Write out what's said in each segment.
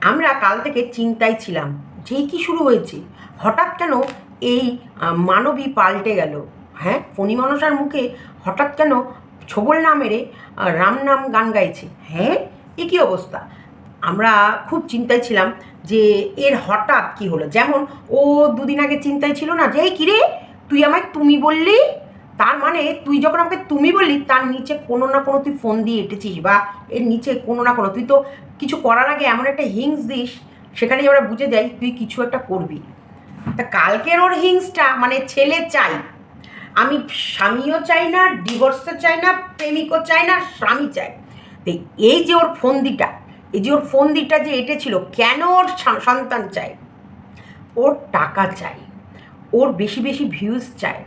আমরা কাল থেকে চিন্তায় ছিলাম, যেই কি শুরু হয়েছে, হঠাৎ কেন এই মানবী পাল্টে গেল। হ্যাঁ, ফণী মনসার মুখে হঠাৎ কেন ছোবল না মেরে রাম নাম গান গাইছে। হ্যাঁ, এ কী অবস্থা। আমরা খুব চিন্তায় ছিলাম যে এর হঠাৎ কি হলো। যেমন ও দুদিন আগে চিন্তায় ছিল না যে এই কিরে তুই আমায় তুমি বললি, তার মানে তুই যখন আমাকে তুমি বললি তার নিচে কোনো না কোনো তুই ফোন দিয়ে এঁটেছিস, বা এর নিচে কোনো না কোনো তুই তো কিছু করার আগে এমন একটা হিংস দিস, সেখানেই আমরা বুঝে যাই তুই কিছু একটা করবি। তা কালকের ওর হিংসটা মানে ছেলে চাই, আমি স্বামীও চাই না, ডিভোর্সও চাই না, প্রেমিকও চাই না, স্বামী চাই। তো এই যে ওর ফন্দিটা, এই যে ওর ফন্দিটা যে এঁটেছিল, কেন ওর সন্তান চাই, ওর টাকা চাই, ওর বেশি বেশি ভিউজ চাই,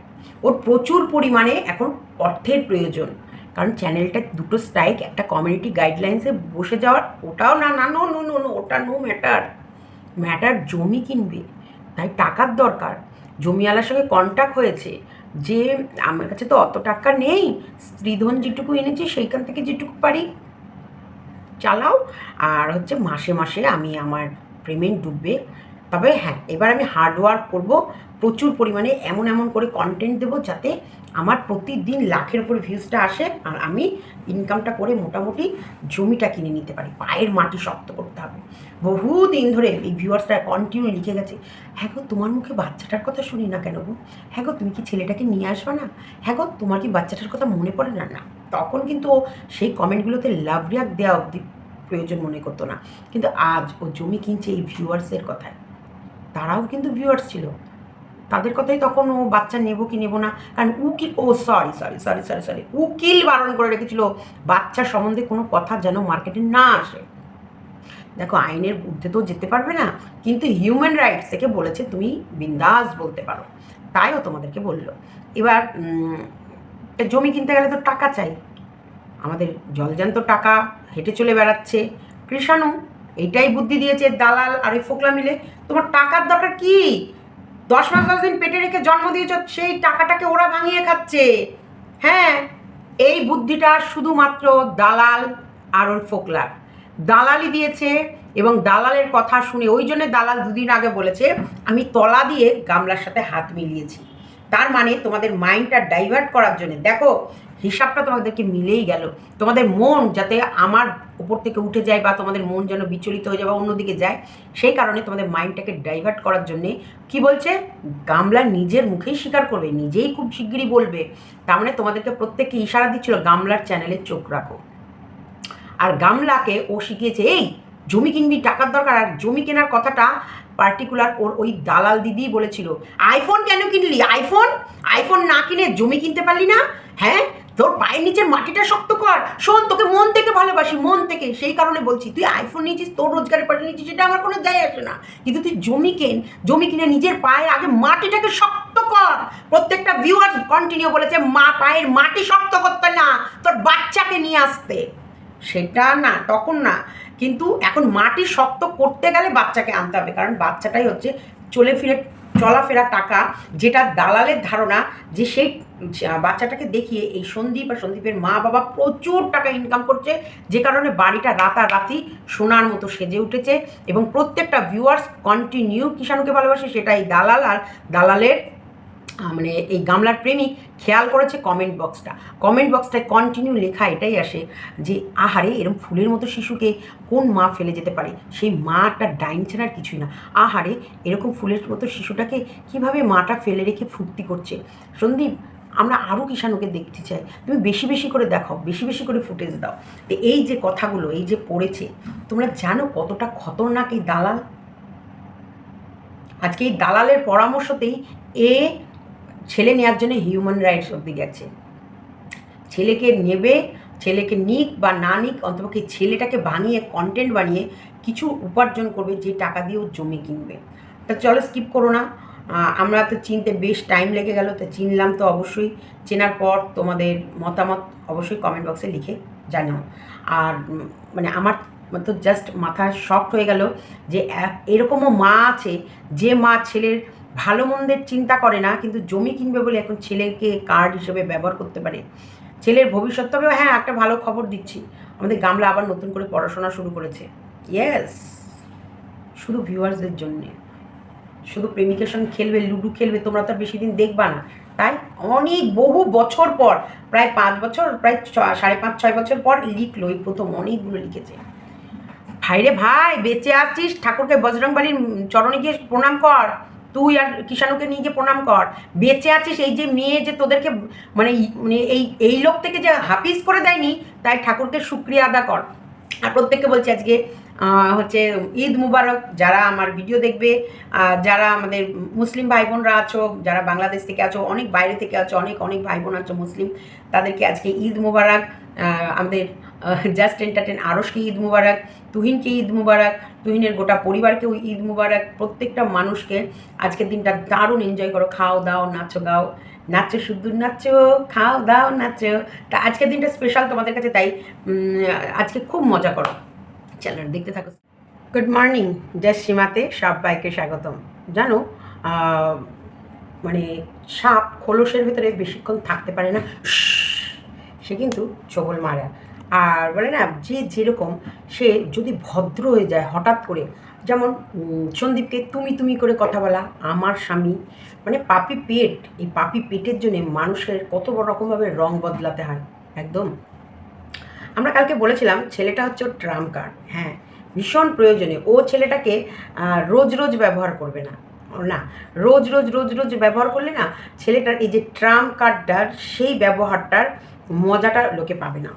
ওর প্রচুর পরিমাণে এখন অর্থের প্রয়োজন। কারণ চ্যানেলটা দুটো স্ট্রাইক, একটা কমিউনিটি গাইডলাইন্সে বসে যাওয়ার, ওটাও না না নো নো নো নো ওটা নো ম্যাটার। ম্যাটার জমি কিনবে, তাই টাকার দরকার। জমিওয়ালার সঙ্গে কন্ট্যাক্ট হয়েছে যে আমার কাছে তো অত টাকা নেই, স্ত্রীধন যেটুকু এনেছি সেইখান থেকে যেটুকু পারি চালাও, আর হচ্ছে মাসে মাসে আমি আমার পেমেন্ট ডুববে। তবে হ্যাঁ, এবার আমি হার্ডওয়ার্ক করব, প্রচুর পরিমাণে এমন এমন করে কন্টেন্ট দেবো যাতে আমার প্রতিদিন লাখের উপর ভিউজটা আসে, আর আমি ইনকামটা করে মোটামুটি জমিটা কিনে নিতে পারি। পায়ের মাটি শক্ত করতে হবে। বহুদিন ধরে এই ভিউয়ার্সটা কন্টিনিউ লিখে গেছে, হ্যাঁ গো তোমার মুখে বাচ্চাটার কথা শুনি না কেন গো, হ্যাঁ গো তুমি কি ছেলেটাকে নিয়ে আসবে না, হ্যাঁ গো তোমার কি বাচ্চাটার কথা মনে পড়ে না। না, তখন কিন্তু সেই কমেন্টগুলোতে লাভ রিয়াক্ট দেওয়া অবধি প্রয়োজন মনে করতো না। কিন্তু আজ ও জমি কিনছে এই ভিউয়ার্সের কথায়, তারাও কিন্তু ভিউয়ার্স ছিল, তাদের কথাই তখন ও বাচ্চা নেবো কি নেবো না, কারণ উকিল উকিল বারণ করে রেখেছিল বাচ্চা সম্বন্ধে কোনো কথা যেন মার্কেটে না আসে। দেখো, আইনের ঊর্ধ্বে তো যেতে পারবে না, কিন্তু হিউম্যান রাইটস থেকে বলেছে তুমি বিন্দাস বলতে পারো, তাইও তোমাদেরকে বললো। এবার জমি কিনতে গেলে তো টাকা চাই, আমাদের জলজান্ত টাকা হেঁটে চলে বেড়াচ্ছে কৃষাণু, এইটাই বুদ্ধি দিয়েছে দালাল আর এই ফোকলা মিলে। তোমার টাকার দরকার কি? 10 মাস 10 দিন পেটে রেখে জন্ম দিয়েছ, সেই টাকাটাকে ওরা ভাঙিয়ে খাচ্ছে। হ্যাঁ, এই বুদ্ধিটা শুধুমাত্র দালাল আর ওর ফোকলার, দালালই দিয়েছে। এবং দালালের কথা শুনে, ওই জন্য দালাল দুদিন আগে বলেছে আমি তলা দিয়ে গামলার সাথে হাত মিলিয়েছি। তার মানে তোমাদের মাইন্ডটা ডাইভার্ট করার জন্য। দেখো, হিসাবটা তোমাদেরকে মিলেই গেল। তোমাদের মন যাতে আমার উপর থেকে উঠে যায়, বা তোমাদের মন যেন বিচলিত হয়ে যায় বা অন্যদিকে যায়, সেই কারণে তোমাদের মাইন্ডটাকে ডাইভার্ট করার জন্যে কি বলছে, গামলা নিজের মুখেই স্বীকার করবে, নিজেই খুব শিগগিরই বলবে। তার মানে তোমাদেরকে প্রত্যেককে ইশারা দিচ্ছিল গামলার চ্যানেলে চোখ রাখো। আর গামলাকে ও শিখিয়েছে এই জমি কিনবি, টাকার দরকার। আর জমি কেনার কথাটা পার্টিকুলার ওর ওই দালাল দিদি বলেছিল, আইফোন কেন কিনলি, আইফোন আইফোন না কিনে জমি কিনতে পারলি না, হ্যাঁ তোর পায়ের নিচের মাটিটা শক্ত কর। শোন, তোকে মন থেকে ভালোবাসি, মন থেকে, সেই কারণে বলছি তুই আইফোন নিয়েছিস, তোর রোজগারের পাঠিয়ে নিয়েছিস, সেটা আমার কোনো যায় আসে না, কিন্তু তুই জমি কেন, জমি কিনে নিজের পায়ে আগে মাটিটাকে শক্ত কর। প্রত্যেকটা ভিউয়ার্স কন্টিনিউ বলেছে পায়ের মাটি শক্ত করতে না, তোর বাচ্চাকে নিয়ে আসতে, সেটা না তখন না, কিন্তু এখন মাটি শক্ত করতে গেলে বাচ্চাকে আনতে হবে, কারণ বাচ্চাটাই হচ্ছে চলাফেরা টাকা, যেটা দালালের ধারণা যে সেই বাচ্চাটাকে দেখিয়ে এই সন্দীপ আর সন্দীপের মা বাবা প্রচুর টাকা ইনকাম করছে, যে কারণে বাড়িটা রাতারাতি সোনার মতো সেজে উঠেছে। এবং প্রত্যেকটা ভিউয়ার্স কন্টিনিউ কিষাণুকে ভালোবাসে, সেটাই দালাল আর দালালের মানে এই গামলার প্রেমিক খেয়াল করেছে। কমেন্ট বক্সটায় কন্টিনিউ লেখা এটাই আসে যে আহারে এরকম ফুলের মতো শিশুকে কোন মা ফেলে যেতে পারে, সেই মাটা ডাইন ছাড়ার কিছুই না। আহারে এরকম ফুলের মতো শিশুটাকে কিভাবে মাটা ফেলে রেখে ফুর্তি করছে। সন্দীপ, আমরা আরও কিষাণুকে দেখতে চাই, তুমি বেশি বেশি করে দেখাও, বেশি বেশি করে ফুটেজ দাও। তো এই যে কথাগুলো এই যে পড়েছে, তোমরা জানো কতটা খতরনাক এই দালাল। আজকে এই দালালের পরামর্শতেই এ ছেলে নেওয়ার জন্য হিউম্যান রাইটস অব্দি গেছে। ছেলেকে নেবে, ছেলেকে নিক বা না নিক, অন্তপক্ষে ছেলেটাকে ভাঙিয়ে কন্টেন্ট বানিয়ে কিছু উপার্জন করবে, যে টাকা দিয়েও জমি কিনবে। তা চলো স্কিপ করো না, আমরা তো চিনতে বেশ টাইম লেগে গেল, তো চিনলাম তো অবশ্যই। চেনার পর তোমাদের মতামত অবশ্যই কমেন্ট বক্সে লিখে জানাও। আর মানে আমার তো জাস্ট মাথা শক্ট হয়ে গেল যে এরকমও মা আছে, যে মা ছেলের ভালো মন্দের চিন্তা করে না, কিন্তু জমি কিনবে বলে এখন ছেলেকে কার্ড হিসেবে ব্যবহার করতে পারে। ছেলের ভবিষ্যৎ, তবে হ্যাঁ একটা ভালো খবর দিচ্ছি, আমাদের গামলা আবার নতুন করে পড়াশোনা শুরু করেছে। ইয়েস। শুধু ভিউয়ার্সদের জন্যে, শুধু প্রেমিকের সঙ্গে খেলবে, লুডো খেলবে, তোমরা তো আর বেশি দিন দেখবা না। তাই অনেক বহু বছর পর, প্রায় 5 বছর, প্রায় 5.5-6 বছর পর লিখলো, এই প্রথম অনেকগুলো লিখেছে। ভাইরে ভাই, বেঁচে আছিস, ঠাকুরকে বজরংবলীর চরণে গিয়ে প্রণাম কর, তুই আর কিষাণুকে নিয়ে গিয়ে প্রণাম কর। বেঁচে আছিস, এই যে মেয়ে যে তোদেরকে মানে মানে এই লোক থেকে যে হাফিজ করে দেয়নি, তাই ঠাকুরকে শুক্রিয়া আদা কর। আর প্রত্যেককে বলছি আজকে হচ্ছে ঈদ মুবারক। যারা আমার ভিডিও দেখবে, যারা আমাদের মুসলিম ভাই বোনরা আছো, যারা বাংলাদেশ থেকে আছো, অনেক বাইরে থেকে আছো, অনেক অনেক ভাই বোন আছো মুসলিম, তাদেরকে আজকে ঈদ মুবারক। আমাদের জাস্ট এন্টারটেন আরশকে ঈদ মুবারক, তুহিনকে ঈদ মুবারক, তুহিনের গোটা পরিবারকেও ঈদ মুবারক। প্রত্যেকটা মানুষকে আজকের দিনটা দারুণ এনজয় করো, খাও দাও, নাচো গাও, নাচো শুধু নাচো, খাও দাও নাচো। তা আজকের দিনটা স্পেশাল তোমাদের কাছে, তাই আজকে খুব মজা করো। চ্যানেল দেখতে থাকো। গুড মর্নিং, জয় সীমাতে সবাইকে স্বাগতম। জানো মানে সাপ খোলসের ভিতরে বেশিক্ষণ থাকতে পারে না, সে কিন্তু ছোবল মারে। আর বলে না, যে যেরকম সে যদি ভদ্র হয়ে যায় হঠাৎ করে, যেমন সন্দীপকে তুমি তুমি করে কথা বলা, আমার স্বামী মানে পাপি পেট, এই পাপি পেটের জন্যে মানুষের কত বড় রকমভাবে রং বদলাতে হয় একদম। আমরা কালকে বলেছিলাম ছেলেটা হচ্ছে ওর ট্রাম্প কার্ড। হ্যাঁ, ভীষণ প্রয়োজনীয়। ও ছেলেটাকে রোজ রোজ ব্যবহার করবে না, না রোজ রোজ রোজ রোজ ব্যবহার করলে না ছেলেটার এই যে ট্রাম্প কার্ডটার সেই ব্যবহারটার মজাটা লোকে পাবে না।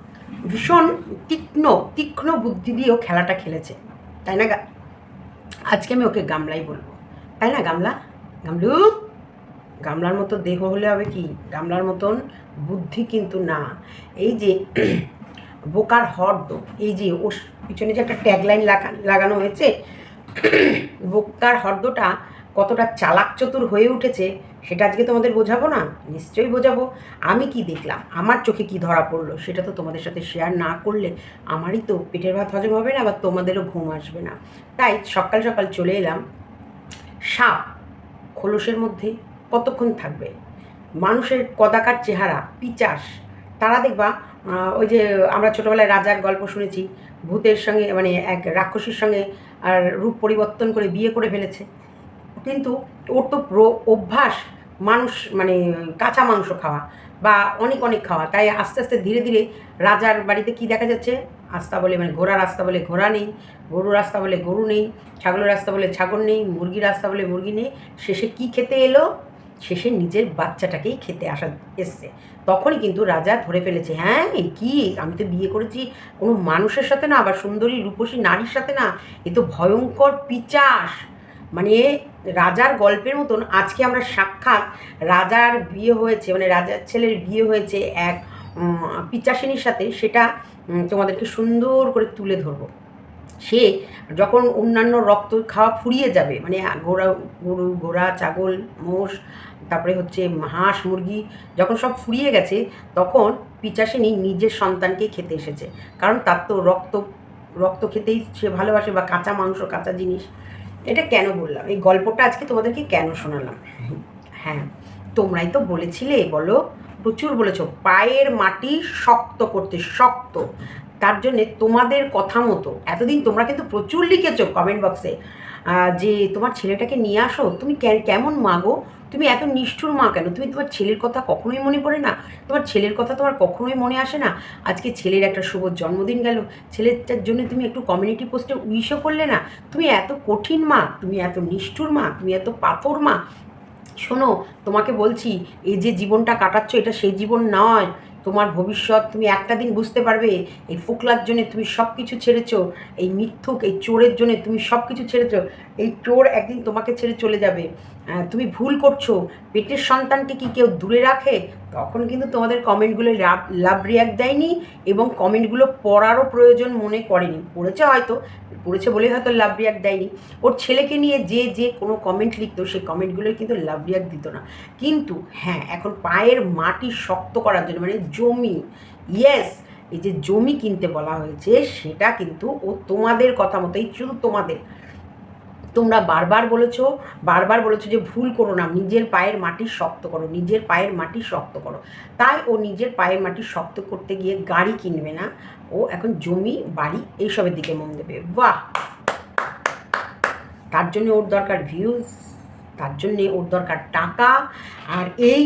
ভীষণ তীক্ষ্ণ তীক্ষ্ণ বুদ্ধি দিয়েও খেলাটা খেলেছে, তাই না? আজকে আমি ওকে গামলাই বলবো, তাই না? গামলা, গামলু, গামলার মতো দেহ হলে হবে কি, গামলার মতন বুদ্ধি কিন্তু না। এই যে বোকার হর্দ, এই যে ওর পিছনে যে একটা ট্যাগলাইন লাগানো হয়েছে, বোকার হর্দটা কতটা চালাক চতুর হয়ে উঠেছে সেটা আজকে তোমাদের বোঝাবো না? নিশ্চয়ই বোঝাবো। আমি কি দেখলাম, আমার চোখে কি ধরা পড়লো, সেটা তো তোমাদের সাথে শেয়ার না করলে আমারই তো পেটের ভাত হজম হবে না, বা তোমাদেরও ঘুম আসবে না। তাই সকাল সকাল চলে এলাম। সাপ খোলসের মধ্যে কতক্ষণ থাকবে? মানুষের কদাকার চেহারা, পিচাস, তারা দেখবা ওই যে আমরা ছোটোবেলায় রাজার গল্প শুনেছি, ভূতের সঙ্গে মানে এক রাক্ষসীর সঙ্গে আর রূপ পরিবর্তন করে বিয়ে করে ফেলেছে। কিন্তু ওর তো অভ্যাস মানুষ মানে কাঁচা মাংস খাওয়া বা অনেক অনেক খাওয়া, তাই আস্তে আস্তে ধীরে ধীরে রাজার বাড়িতে কি দেখা যাচ্ছে, রাস্তা বলে মানে ঘোড়া রাস্তা বলে ঘোড়া নেই, গরু রাস্তা বলে গরু নেই, ছাগলের রাস্তা বলে ছাগল নেই, মুরগি রাস্তা বলে মুরগি নেই। শেষে কি খেতে এলো? শেষে নিজের বাচ্চাটাকেই খেতে এসছে। তখনই কিন্তু রাজা ধরে ফেলেছে, হ্যাঁ এই কি, আমি তো বিয়ে করেছি কোনো মানুষের সাথে না, আবার সুন্দরী রূপসী নারীর সাথে না, এ তো ভয়ঙ্কর পিচাস। মানে রাজার গল্পের মতন আজকে আমরা সাক্ষাৎ রাজার বিয়ে হয়েছে, মানে রাজার ছেলের বিয়ে হয়েছে এক পিচাসিনীর সাথে, সেটা তোমাদেরকে সুন্দর করে তুলে ধরবো। সে যখন অন্যান্য রক্ত খাওয়া ফুরিয়ে যাবে, মানে গরু ঘোড়া ছাগল মোষ, তারপরে হচ্ছে হাঁস মুরগি, যখন সব ফুরিয়ে গেছে, তখন পিচাসিনী নিজের সন্তানকেই খেতে এসেছে। কারণ তার তো রক্ত খেতেই সে ভালোবাসে, বা কাঁচা মাংস কাঁচা জিনিস। এটা কেন বললাম, এই গল্পটা আজকে তোমাদেরকে কেন শোনালাম? হ্যাঁ, তোমরাই তো বলেছিলে, বলো, প্রচুর বলেছো পায়ের মাটি শক্ত করতে, শক্ত। তার জন্যে তোমাদের কথা মতো এতদিন তোমরা কিন্তু প্রচুর লিখেছো কমেন্ট বক্সে যে তোমার ছেলেটাকে নিয়ে আসো। তুমি কেমন মা গো, তুমি এত নিষ্ঠুর মা কেন? তুমি তোমার ছেলের কথা কখনোই মনে পড়ে না? তোমার ছেলের কথা তোমার কখনোই মনে আসে না? আজকে ছেলের একটা শুভ জন্মদিন গেল, ছেলেটার জন্য তুমি একটু কমিউনিটি পোস্টে উইশও করলে না? তুমি এত কঠিন মা, তুমি এত নিষ্ঠুর মা, তুমি এত পাথর মা। শোনো, তোমাকে বলছি, এই যে জীবনটা কাটাচ্ছ এটা সেই জীবন নয়। তোমার ভবিষ্যৎ তুমি একটা দিন বুঝতে পারবে। এই ফোকলার জন্য তুমি সব কিছু ছেড়েছো, এই মিথ্যুক এই চোরের জন্য তুমি সব কিছু ছেড়েছো। এই চোর একদিন তোমাকে ছেড়ে চলে যাবে। তুমি ভুল করছো। পেটের সন্তানকে কি কেউ দূরে রাখে? তখন কিন্তু তোমাদের কমেন্টগুলো লাভ রিয়াক্ট দেয়নি, এবং কমেন্টগুলো পড়ারও প্রয়োজন মনে করেনি। পড়েছে বলেই হয়তো লাভ রিয়াক্ট দেয়নি। ওর ছেলেকে নিয়ে যে কোনো কমেন্ট লিখতো, সেই কমেন্টগুলোই কিন্তু লাভ রিয়াক্ট দিত না। কিন্তু হ্যাঁ, এখন পায়ের মাটি শক্ত করার জন্য, মানে জমি, ইয়েস, এই যে জমি কিনতে বলা হয়েছে, সেটা কিন্তু ও তোমাদের কথা মতোই, শুধু তোমাদের, তোমরা বারবার বলেছো যে ভুল করো না, নিজের পায়ের মাটি শক্ত করো, নিজের পায়ের মাটি শক্ত করো। তাই ও নিজের পায়ের মাটি শক্ত করতে গিয়ে গাড়ি কিনবে না, ও এখন জমি বাড়ি এইসবের দিকে মন দেবে। বাহ, তার জন্য ওর দরকার ভিউজ, তার জন্যে ওর দরকার টাকা। আর এই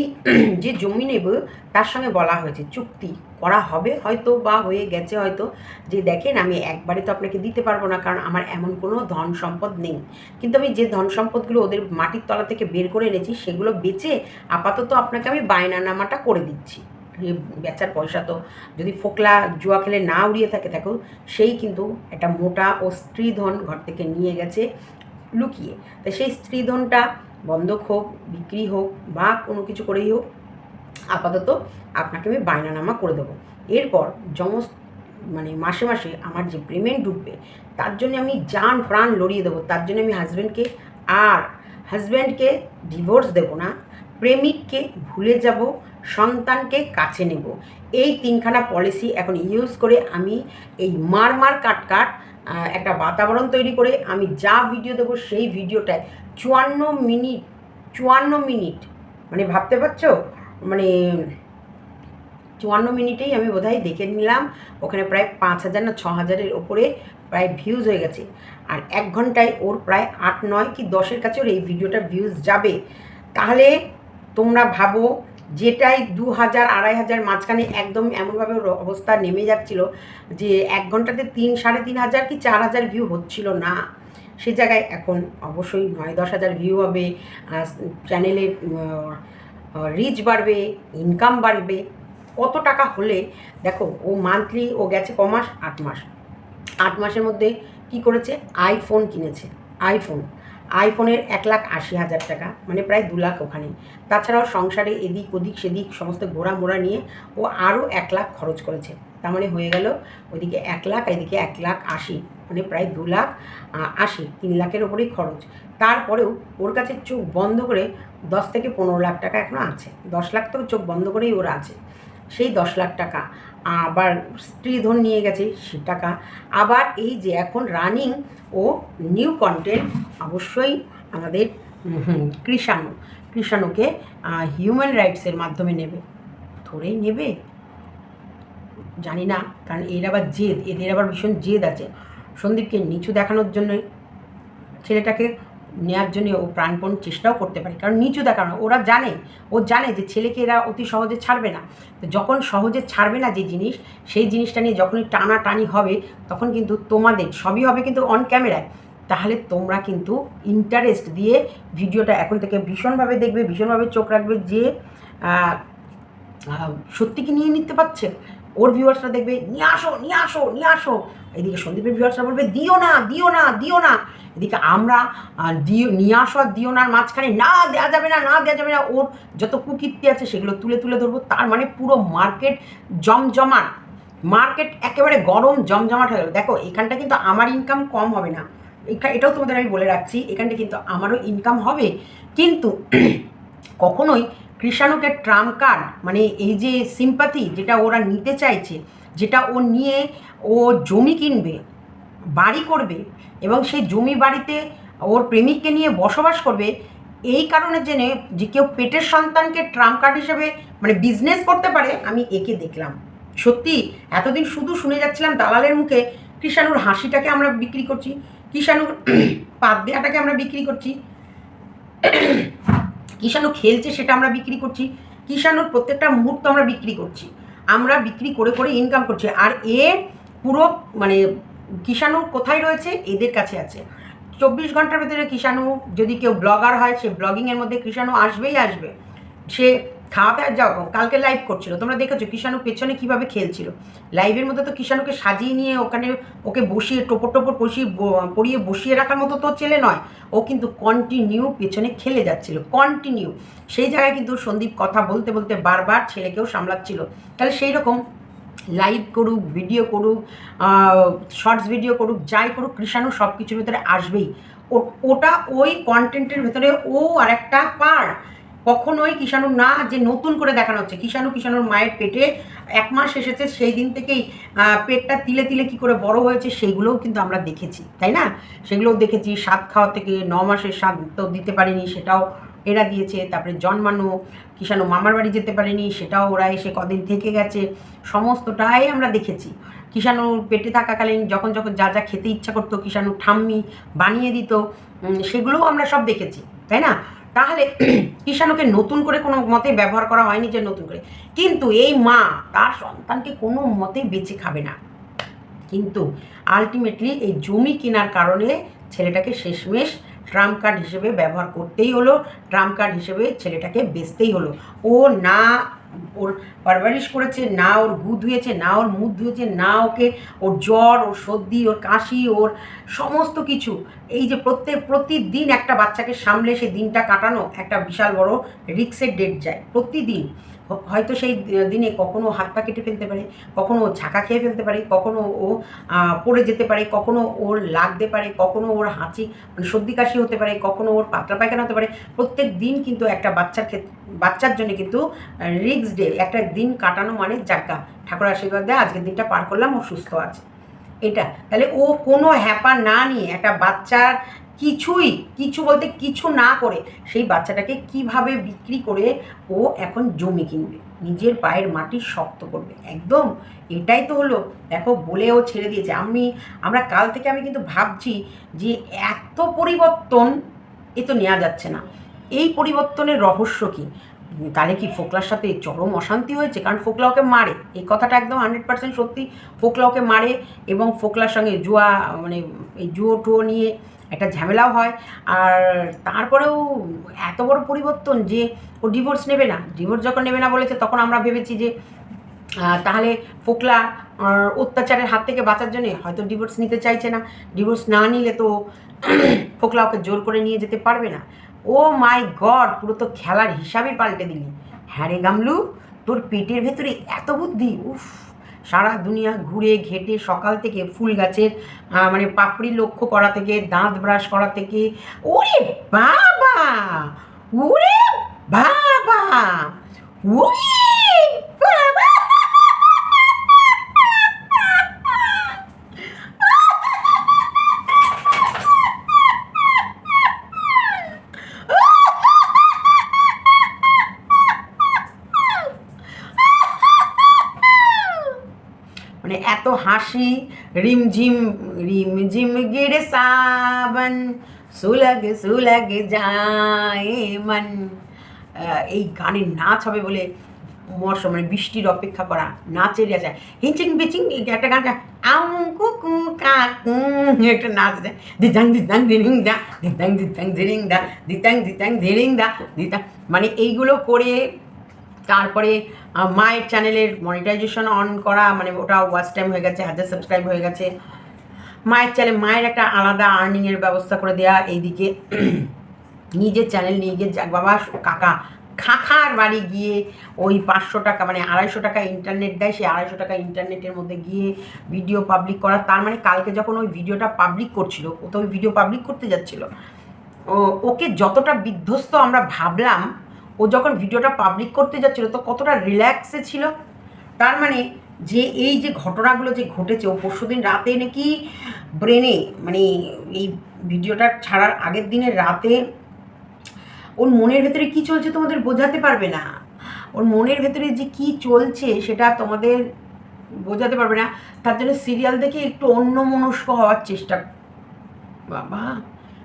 যে জমি নেব তার সঙ্গে বলা হয়েছে চুক্তি করা হবে হয়তো বা হয়ে গেছে হয়তো, যে দেখেন আমি একবারে তো আপনাকে দিতে পারবো না, কারণ আমার এমন কোনো ধন সম্পদ নেই, কিন্তু আমি যে ধন সম্পদগুলো ওদের মাটির তলা থেকে বের করে এনেছি সেগুলো বেচে আপাতত আপনাকে আমি বায়নানামাটা করে দিচ্ছি। বেচার পয়সা তো যদি ফোকলা জুয়া খেলে না উড়িয়ে থাকে দেখো, সেই কিন্তু একটা মোটা ও স্ত্রীধন ঘর থেকে নিয়ে গেছে লুকিয়ে। তাই সেই স্ত্রীধনটা বন্ধক হোক, বিক্রি হোক বা কোনো কিছু করেই হোক, আপাতত আপনাকে আমি বায়নানামা করে দেবো। এরপর মানে মাসে মাসে আমার যে পেমেন্ট ঢুকবে তার জন্য আমি জান প্রাণ লড়িয়ে দেবো। তার জন্য আমি হাজব্যান্ডকে ডিভোর্স দেবো না, প্রেমিককে ভুলে যাব, সন্তানকে কাছে নেব। এই তিনখানা পলিসি এখন ইউজ করে আমি এই মার কাট একটা বাতাবরণ তৈরি করে আমি যা ভিডিও দেবো সেই ভিডিওটায় 54 মিনিট মানে ভাবতে পারছো, মানে 54 মিনিটেই আমি বোধহয় দেখে নিলাম ওখানে প্রায় 5,000 না 6,000-এর ওপরে প্রায় ভিউজ হয়ে গেছে। আর 1 ঘন্টায় ওর প্রায় 8, 9 কি 10-এর কাছে ওর এই ভিডিওটার ভিউজ যাবে। তাহলে তোমরা ভাবো, যেটাই 2,000 2,500 মাঝখানে একদম এমনভাবে ওর অবস্থা নেমে যাচ্ছিল যে 1 ঘন্টাতে 3,500 কি 4,000 ভিউ হচ্ছিল না, সে জায়গায় এখন অবশ্যই 9-10,000 ভিউ হবে, চ্যানেলের রিচ বাড়বে, ইনকাম বাড়বে। কত টাকা হলে দেখো, ও মান্থলি ও গেছে কমাস 8 মাস, 8 মাসের মধ্যে কি করেছে, আইফোন কিনেছে। আইফোনের 1,80,000 টাকা, মানে প্রায় 2 লাখ ওখানে। তাছাড়াও সংসারে এদিক ওদিক সেদিক সমস্ত ঘোরা মোড়া নিয়ে ও আরও 1 লাখ খরচ করেছে। তার মানে হয়ে গেল ওইদিকে 1 লাখ, এদিকে 1,80,000, মানে প্রায় 2,80,000, 3 লাখের ওপরেই খরচ। তারপরেও ওর কাছে চোখ বন্ধ করে 10 থেকে 15 লাখ টাকা এখনও আছে। 10 লাখ তো চোখ বন্ধ করেই ওরা আছে। সেই 10 লাখ টাকা আবার স্ত্রীধন নিয়ে গেছে, সে টাকা আবার এই যে এখন রানিং ও নিউ কন্টেন্ট অবশ্যই আমাদের কৃষাণুকে হিউম্যান রাইটসের মাধ্যমে নেবে, ধরেই নেবে জানি না, কারণ এদের আবার ভীষণ জেদ আছে। সন্দীপকে নিচু দেখানোর জন্য, ছেলেটাকে নেওয়ার জন্য ও প্রাণপণ চেষ্টাও করতে পারে, কারণ নিচু দেখানো ও জানে যে ছেলেকে এরা অতি সহজে ছাড়বে না। তো যখন সহজে ছাড়বে না যে জিনিস, সেই জিনিসটা নিয়ে যখনই টানাটানি হবে তখন কিন্তু তোমাদের সবই হবে কিন্তু অন ক্যামেরায়। তাহলে তোমরা কিন্তু ইন্টারেস্ট দিয়ে ভিডিওটা এখন থেকে ভীষণভাবে দেখবে, ভীষণভাবে চোখ রাখবে যে সত্যি কি নিয়ে নিতে পারছে। ওর ভিউয়ার্সরা দেখবে নিয়ে আসো, এদিকে সন্দীপের ভিউয়ার্সরা বলবে দিও না। এদিকে আমরা নিয়ে আসো আর দিও না, মাঝখানে না দেওয়া যাবে না, ওর যত কুকীর্তি আছে সেগুলো তুলে ধরবো। তার মানে পুরো মার্কেট একেবারে গরম জমজমাট হয়ে গেল। দেখো, এখানটা কিন্তু আমার ইনকাম কম হবে না, এটাও তোমাদের আমি বলে রাখছি, এখানটা কিন্তু আমারও ইনকাম হবে, কিন্তু কখনোই কৃষাণুকে ট্রাম্প কার্ড, মানে এই যে সিম্পাথি যেটা ওরা নিতে চাইছে, যেটা ও নিয়ে ও জমি কিনবে, বাড়ি করবে এবং সেই জমি বাড়িতে ওর প্রেমিককে নিয়ে বসবাস করবে, এই কারণে জেনে যে কেউ পেটের সন্তানকে ট্রাম্প কার্ড হিসেবে মানে বিজনেস করতে পারে, আমি একে দেখলাম। সত্যি এতদিন শুধু শুনে যাচ্ছিলাম দালালের মুখে, কৃষাণুর হাসিটাকে আমরা বিক্রি করছি, কৃষাণুর পাত দেওয়াটাকে আমরা বিক্রি করছি, কৃষাণু খেলছে সেটা আমরা বিক্রি করছি, কৃষাণুর প্রত্যেকটা মুহূর্ত আমরা বিক্রি করছি, আমরা বিক্রি করে ইনকাম করছি। আর এ পুরো মানে কৃষাণু কোথায় রয়েছে, এদের কাছে আছে। 24 ঘন্টার ভেতরে কৃষাণু যদি কেউ ব্লগার হয়, সে ব্লগিংয়ের মধ্যে কৃষাণু আসবেই আসবে। সে খাওয়াতে যাও, কালকে লাইভ করছিল, তোমরা দেখেছো কৃষাণু পেছনে কীভাবে খেলছিল। লাইভের মধ্যে তো কৃষাণুকে সাজিয়ে নিয়ে ওখানে ওকে বসিয়ে টোপর পরিয়ে বসিয়ে রাখার মতো তো ছেলে নয়, ও কিন্তু কন্টিনিউ পেছনে খেলে যাচ্ছিল, কন্টিনিউ। সেই জায়গায় কিন্তু সন্দীপ কথা বলতে বারবার ছেলেকেও সামলাচ্ছিল। তাহলে সেই রকম লাইভ করুক, ভিডিও করুক, শর্টস ভিডিও করুক, যাই করুক, কৃষাণু সব কিছুর ভেতরে আসবেই। ওটা ওই কন্টেন্টের ভেতরে ও আর একটা পার্ট। কখনোই কৃষাণু না যে নতুন করে দেখানো হচ্ছে। কৃষাণুর মায়ের পেটে 1 মাস এসেছে, সেই দিন থেকেই পেটটা তিলে কী করে বড় হয়েছে সেইগুলোও কিন্তু আমরা দেখেছি, তাই না? সেগুলোও দেখেছি। 7 খাওয়া থেকে 9 মাসের 7 তো দিতে পারিনি, সেটাও এরা দিয়েছে, তারপরে জন্মানো, কিষাণু মামার বাড়ি যেতে পারেনি, সেটাও ওরা এসে কদিন থেকে গেছে, সমস্তটাই আমরা দেখেছি। কিষাণুর পেটে থাকাকালীন যখন যখন যা যা খেতে ইচ্ছা করতো কিষাণু ঠাম্মি বানিয়ে দিত, সেগুলোও আমরা সব দেখেছি, তাই না? তাহলে কিষাণুকে নতুন করে কোনো মতে ব্যবহার করা হয়নি যে নতুন করে, কিন্তু এই মা তার সন্তানকে কোনো মতেই বেঁচে খাবে না, কিন্তু আলটিমেটলি এই জমি কেনার কারণে ছেলেটাকে শেষমেশ ট্রাম্প কার্ড হিসেবে ব্যবহার করতেই হলো, ট্রাম্প কার্ড হিসেবে ছেলেটাকে বেচতেই হলো। ও না ওর পারভারিশ করেছে, না ওর গু ধুয়েছে, না ওর মুখ ধুয়েছে, না ওকে ওর জ্বর, ওর সর্দি, ওর কাশি, ওর সমস্ত কিছু, এই যে প্রতিদিন একটা বাচ্চাকে সামলে সে দিনটা কাটানো একটা বিশাল বড় রিক্সের ডেট যায় প্রতিদিন। হয়তো সেই দিনে কখনো হাত পা কেটে ফেলতে পারে, কখনো ও ঝাঁকা খেয়ে ফেলতে পারে, কখনো ও পড়ে যেতে পারে, কখনো ওর লাগতে পারে, কখনো ওর হাঁচি মানে সর্দি কাশি হতে পারে, কখনো ওর পাতলা পায়খানা হতে পারে। প্রত্যেক দিন কিন্তু একটা বাচ্চার জন্য কিন্তু রিক্স ডে, একটা দিন কাটানো মানে যাজ্ঞা, ঠাকুর আশীর্বাদ দেয় আজকের দিনটা পার করলাম, ও সুস্থ আছে। এটা তাহলে ও কোনো হ্যাপা না নিয়ে একটা বাচ্চার কিছু বলতে কিছু না করে সেই বাচ্চাটাকে কিভাবে বিক্রি করে ও এখন জমি কিনবে, নিজের পায়ের মাটি শক্ত করবে, একদম এটাই তো হলো। দেখো বলে ও ছেড়ে দিয়েছে। আমরা কাল থেকে আমি কিন্তু ভাবছি যে এত পরিবর্তন এ তো নেওয়া যাচ্ছে না, এই পরিবর্তনের রহস্য কী? তাহলে কি ফোকলার সাথে চরম অশান্তি হয়েছে? কারণ ফোকলা ওকে মারে, এই কথাটা একদম 100% সত্যি। ফোকলা ওকে মারে এবং ফোকলার সঙ্গে জুয়া মানে এই জুয়ো টুয়ো নিয়ে একটা ঝামেলাও হয়। আর তারপরেও এত বড় পরিবর্তন যে ও ডিভোর্স নেবে না। ডিভোর্স যখন নেবে না বলেছে তখন আমরা ভেবেছি যে তাহলে ফোকলা অত্যাচারের হাত থেকে বাঁচার জন্যে হয়তো ডিভোর্স নিতে চাইছে না। ডিভোর্স না নিলে তো ফোকলা ওকে জোর করে নিয়ে যেতে পারবে না। ও মাই গড, পুরো তো খেলার হিসাবই পাল্টে দিলি। হ্যাঁ রে গামলু, তোর পেটের ভেতরে এত বুদ্ধি! উফ, সারা দুনিয়া ঘুরে ঘেটে সকাল থেকে ফুল গাছের মানে পাপড়ি লক্ষ্য করা থেকে, দাঁত ব্রাশ করা থেকে, ওরে বাবা, ওরে বাবা, ওরে বাবা, মানে এত হাসি, রিমঝিম রিমঝিম গিরে সাবন, সুলগ সুলগ যায় মন, এই গানের নাচ হবে বলে মরশুম মানে বৃষ্টির অপেক্ষা করা, নাচের আছে হিচিং বিচিং একটা গানটা আউ কুকু কাকু, একটা নাচ আছে দিতাং দিতাং দিরিং দা, দিতাং দিতাং দিরিং দা, দিতাং দিতাং দিরিং দা, দিতাং, মানে এইগুলো করে তারপরে মায়ের চ্যানেলের মনিটাইজেশন অন করা, মানে ওটা ওয়াচ টাইম হয়ে গেছে, 1000 সাবস্ক্রাইব হয়ে গেছে। মায়ের চ্যানেল, মায়ের একটা আলাদা আর্নিংয়ের ব্যবস্থা করে দেওয়া। এইদিকে নিজের চ্যানেল নিয়ে গিয়ে যাক বাবা কাকা খাখার বাড়ি গিয়ে ওই 500 টাকা মানে 250 টাকা ইন্টারনেট দেয়, সেই 250 টাকা ইন্টারনেটের মধ্যে গিয়ে ভিডিও পাবলিক করা। তার মানে কালকে যখন ওই ভিডিওটা পাবলিক করছিল, ও তো ওই ভিডিও পাবলিক করতে যাচ্ছিল, ওকে যতটা বিধ্বস্ত আমরা ভাবলাম, ও যখন ভিডিওটা পাবলিক করতে যাচ্ছিল তো কতটা রিল্যাক্সে ছিল। তার মানে যে এই যে ঘটনাগুলো যে ঘটেছে, ও পরশুদিন রাতে নাকি ব্রেনে মানে এই ভিডিওটা ছাড়ার আগের দিনের রাতে ওর মনের ভেতরে কী চলছে তোমাদের বোঝাতে পারবে না। ওর মনের ভেতরে যে কী চলছে সেটা তোমাদের বোঝাতে পারবে না। তার জন্য সিরিয়াল দেখে একটু অন্যমনস্ক হওয়ার চেষ্টা, বাবা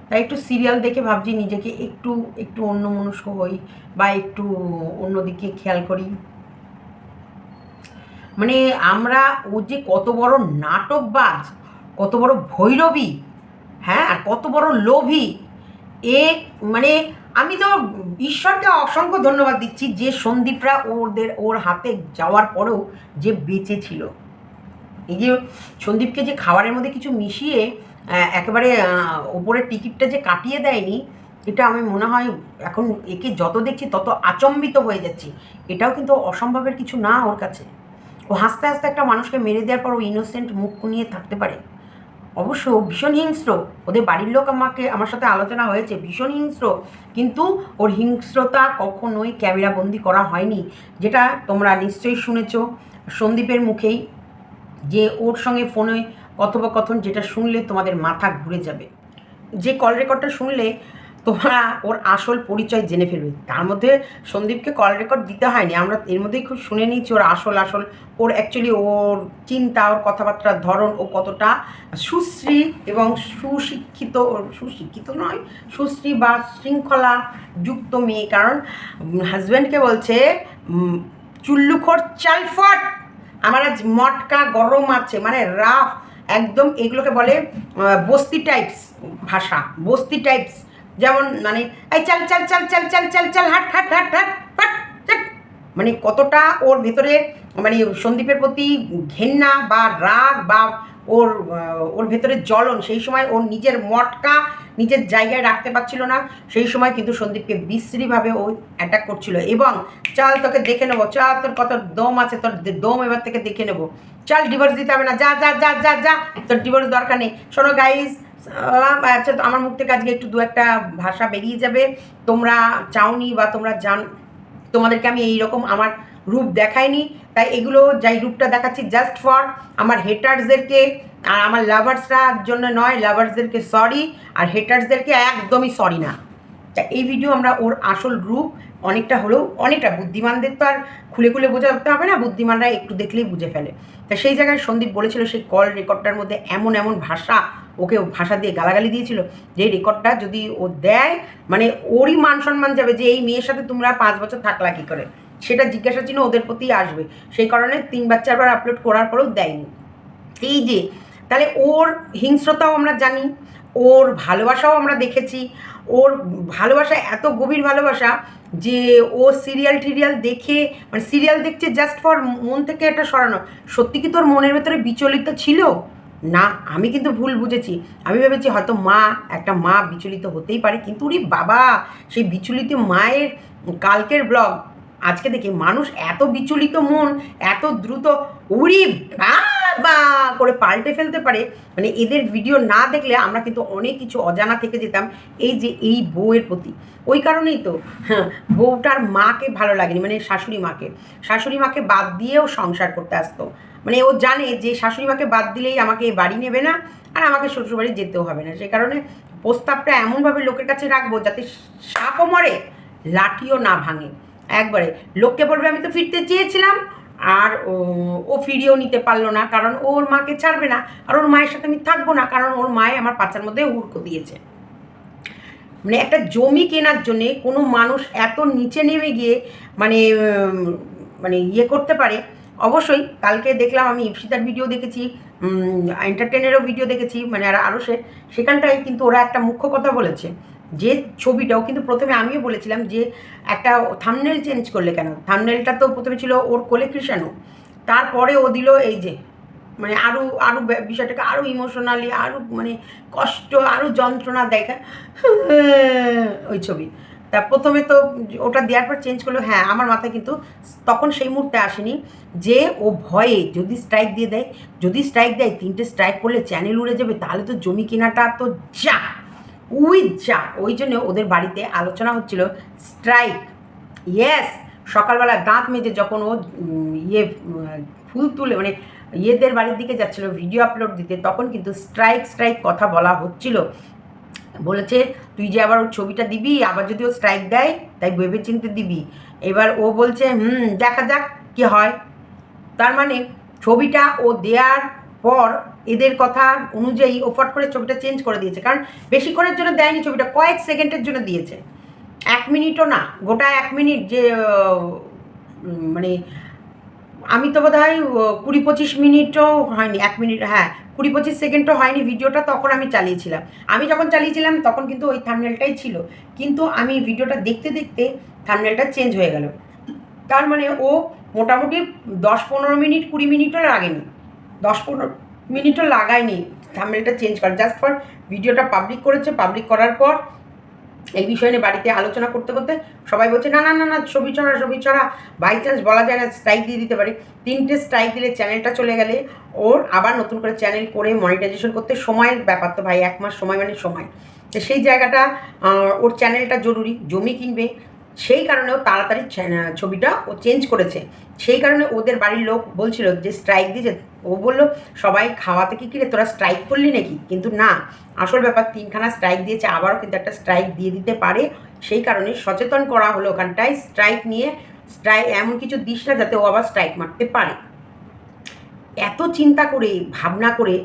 তাই একটু সিরিয়াল দেখে ভাবছি নিজেকে একটু একটু অন্যমনস্ক হই বা একটু অন্যদিকে খেয়াল করি। মানে আমরা ও যে কত বড় নাটকবাজ, কত বড় ভৈরবী, হ্যাঁ, আর কত বড় লোভী, এ মানে আমি তো ঈশ্বরকে অসংখ্য ধন্যবাদ দিচ্ছি যে সন্দীপরা ওর হাতে যাওয়ার পরেও যে বেঁচে ছিল। এই যে সন্দীপকে যে খাবারের মধ্যে কিছু মিশিয়ে একেবারে ওপরের টিকিটটা যে কাটিয়ে দেয়নি, এটা আমি মনে হয় এখন একে যত দেখছি তত আচম্বিত হয়ে যাচ্ছি। এটাও কিন্তু অসম্ভবের কিছু না ওর কাছে। ও হাসতে হাসতে একটা মানুষকে মেরে দেওয়ার পর ও ইনোসেন্ট মুখ নিয়ে থাকতে পারে। অবশ্য ভীষণ হিংস্র, ওদের বাড়ির লোক আমার সাথে আলোচনা হয়েছে, ভীষণ হিংস্র, কিন্তু ওর হিংস্রতা কখনোই ক্যামেরাবন্দি করা হয়নি, যেটা তোমরা নিশ্চয়ই শুনেছ সন্দীপের মুখেই, যে ওর সঙ্গে ফোনে কথোপকথন যেটা শুনলে তোমাদের মাথা ঘুরে যাবে। যে কল রেকর্ডটা শুনলে তোমরা ওর আসল পরিচয় জেনে ফেলবে। তার মধ্যে সন্দীপকে কল রেকর্ড দিতে হয়নি, আমরা এর মধ্যেই খুব শুনে নিয়েছি ওর আসল ওর অ্যাকচুয়ালি ওর চিন্তা, ওর কথাবার্তার ধরন, ও কতটা সুশ্রী এবং সুশিক্ষিত নয়, সুশ্রী বা শৃঙ্খলা যুক্ত মেয়ে। কারণ হাজব্যান্ডকে বলছে চুল্লুখোর চালফট, আমার আজ মটকা গরম আছে, মানে রাফ একদম, এগুলোকে বলে বস্তি টাইপস ভাষা, বস্তি টাইপস। যেমন মানে এই চাল চাল চাল চাল চাল চাল চাল হাট হাট হাট হাট হাট হাট, মানে কতটা ওর ভেতরে মানে সন্দীপের প্রতি ঘেন্না বা রাগ বা ওর ভেতরে জ্বলন, সেই সময় ওর নিজের মটকা নিজের জায়গায় রাখতে পারছিল না। সেই সময় কিন্তু সন্দীপকে বিশ্রীভাবে ও অ্যাটাক করছিল এবং চল তোকে দেখে নেবো, চল তোর কত দম আছে, তোর দম এবার থেকে দেখে নেবো, চল ডিভোর্স দিতে হবে না, যা যা যা যা যা, তোর ডিভোর্স দরকার নেই। শোনো গাইজ, আচ্ছা আমার মুখ থেকে আজকে একটু দু একটা ভাষা বেরিয়ে যাবে, তোমরা চাওনি বা তোমরা তোমাদেরকে আমি এইরকম আমার রূপ দেখাইনি, তাই এগুলো যাই রূপটা দেখাচ্ছি জাস্ট ফর আমার হেটার্সদেরকে আর আমার লাভার্সরার জন্য নয়, লাভার্সদেরকে সরি আর হেটার্সদেরকে একদমই সরি না। তা এই ভিডিও আমরা ওর আসল রূপ অনেকটা হলেও, অনেকটা বুদ্ধিমানদের তো আর খুলে খুলে বোঝাতে হবে না, বুদ্ধিমানরা একটু দেখলেই বুঝে ফেলে। তা সেই জায়গায় সন্দীপ বলেছিল সেই কল রেকর্ডটার মধ্যে এমন এমন ভাষা, ওকে ভাষা দিয়ে গালাগালি দিয়েছিল, যে রেকর্ডটা যদি ও দেয় মানে ওরই মান সম্মান যাবে, যে এই মেয়ের সাথে তোমরা 5 বছর থাকলা কী করে, সেটা জিজ্ঞাসা চিহ্ন ওদের প্রতি আসবে। সেই কারণে 3-4বার আপলোড করার পরেও দেয়নি। এই যে তাহলে ওর হিংস্রতাও আমরা জানি, ওর ভালোবাসাও আমরা দেখেছি, ওর ভালোবাসা এত গভীর ভালোবাসা যে ও সিরিয়াল দেখে, মানে সিরিয়াল দেখছে জাস্ট ফর মন থেকে এটা সরানো। সত্যি কি তোর মনের ভেতরে বিচলিত ছিল? না, আমি কিন্তু ভুল বুঝেছি। আমি ভেবেছি হয়তো একটা মা বিচলিত হতেই পারে, কিন্তু উনি বাবা, সেই বিচলিত মায়ের কালকের ব্লগ আজকে দেখি মানুষ এত বিচলিত মন এত দ্রুত উড়ি বা করে পাল্টে ফেলতে পারে। মানে এদের ভিডিও না দেখলে আমরা কিন্তু অনেক কিছু অজানা থেকে যেতাম এই যে এই বউয়ের প্রতি। ওই কারণেই তো হ্যাঁ, বউটার মাকে ভালো লাগেনি, মানে শাশুড়ি মাকে বাদ দিয়েও সংসার করতে আসতো। মানে ও জানে যে শাশুড়ি মাকে বাদ দিলেই আমাকে বাড়ি নেবে না আর আমাকে শ্বশুরবাড়ি যেতেও হবে না, সেই কারণে প্রস্তাবটা এমনভাবে লোকের কাছে রাখবো যাতে সাপও মরে লাঠিও না ভাঙে। একবারে লোককে বলবে আমি তো ফিরতে চেয়েছিলাম, আর ও ফিরিয়েও নিতে পারলো না, কারণ ওর মাকে ছাড়বে না, আর ওর মায়ের সাথে আমি থাকবো না, কারণ ওর মায়ে আমার পাচার মধ্যে হুড়কো দিয়েছে। মানে একটা জমি কেনার জন্যে কোনো মানুষ এত নিচে নেমে গিয়ে মানে মানে ইয়ে করতে পারে। অবশ্যই কালকে দেখলাম আমি ইপসিতার ভিডিও দেখেছি, এন্টারটেনেরও ভিডিও দেখেছি, মানে আরও সেখানটায় কিন্তু ওরা একটা মুখ্য কথা বলেছে, যে ছবিটাও কিন্তু প্রথমে আমিও বলেছিলাম যে একটা থাম্বনেল চেঞ্জ করলে কেন, থাম্বনেলটা তো প্রথমে ছিল ওর কোলে কৃষাণু, তারপরে ও দিল এই যে মানে আরও বিষয়টাকে আরও ইমোশনালি আরও মানে কষ্ট আরও যন্ত্রণা দেখা ওই ছবি। তা প্রথমে তো ওটা দেওয়ার পর চেঞ্জ করলো, হ্যাঁ আমার মাথায় কিন্তু তখন সেই মুহূর্তে আসেনি যে ও ভয়ে যদি স্ট্রাইক দিয়ে দেয়, যদি স্ট্রাইক দেয় 3টে স্ট্রাইক করলে চ্যানেল উড়ে যাবে, তাহলে তো জমি কেনাটা তো যা ওই জন্য ওদের বাড়িতে আলোচনা হচ্ছিল স্ট্রাইক। ইয়েস, সকালবেলা দাঁত মেজে যখন ও ফুল তুলে মানে ইয়েদের বাড়ির দিকে যাচ্ছিলো ভিডিও আপলোড দিতে, তখন কিন্তু স্ট্রাইক কথা বলা হচ্ছিল। বলেছে তুই যে আবার ওর ছবিটা দিবি, আবার যদি ও স্ট্রাইক দেয় তাই ভেবে চিনতে দিবি। এবার ও বলছে দেখা যাক কি হয়। তার মানে ছবিটা ও দেওয়ার পর এদের কথা অনুযায়ী ও ফট করে ছবিটা চেঞ্জ করে দিয়েছে, কারণ বেশিক্ষণের জন্য দেয়নি, ছবিটা কয়েক সেকেন্ডের জন্য দিয়েছে, 1 মিনিটও না, গোটা 1 মিনিট যে মানে আমি তো বোধ হয় 20-25 মিনিটও হয়নি, 1 মিনিট, হ্যাঁ 20-25 সেকেন্ডও হয়নি ভিডিওটা, তখন আমি চালিয়েছিলাম। আমি যখন চালিয়েছিলাম তখন কিন্তু ওই থাম্বনেলটাই ছিল, কিন্তু আমি ভিডিওটা দেখতে দেখতে থাম্বনেলটা চেঞ্জ হয়ে গেল। তার মানে ও মোটামুটি 10-15 মিনিট 20 মিনিটও লাগেনি, 10-15 মিনিটও লাগায়নি থাম্বনেলটা চেঞ্জ করা, জাস্ট ফর ভিডিওটা পাবলিক করেছে। পাবলিক করার পর এই বিষয় নিয়ে বাড়িতে আলোচনা করতে করতে সবাই বলছে না না না না ছবি ছড়া, বাই চান্স বলা যায় না, স্ট্রাইক দিয়ে দিতে পারে। 3টে স্ট্রাইক দিলে চ্যানেলটা চলে গেলে ওর আবার নতুন করে চ্যানেল করে মনিটাইজেশন করতে সময়ের ব্যাপার তো ভাই, 1 মাস সময় মানে সময়। তো সেই জায়গাটা ওর চ্যানেলটা জরুরি, জমি কিনবে, সেই কারণেও তাড়াতাড়ি ছবিটা ও চেঞ্জ করেছে। সেই কারণে ওদের বাড়ির লোক বলছিল যে স্ট্রাইক দিয়েছে, ও বলল সবাই খাওয়াতে কি কিরে তোরা স্ট্রাইক করলি নাকি, কিন্তু না, আসল ব্যাপার 3খানা স্ট্রাইক দিয়েছে, আবারও কিন্তু একটা স্ট্রাইক দিয়ে দিতে পারে। সেই কারণে সচেতন করা হলো ওখানটায়, স্ট্রাইক নিয়ে এমন কিছু দিস না যাতে ও আবার স্ট্রাইক মারতে পারে। এত চিন্তা করে ভাবনা করে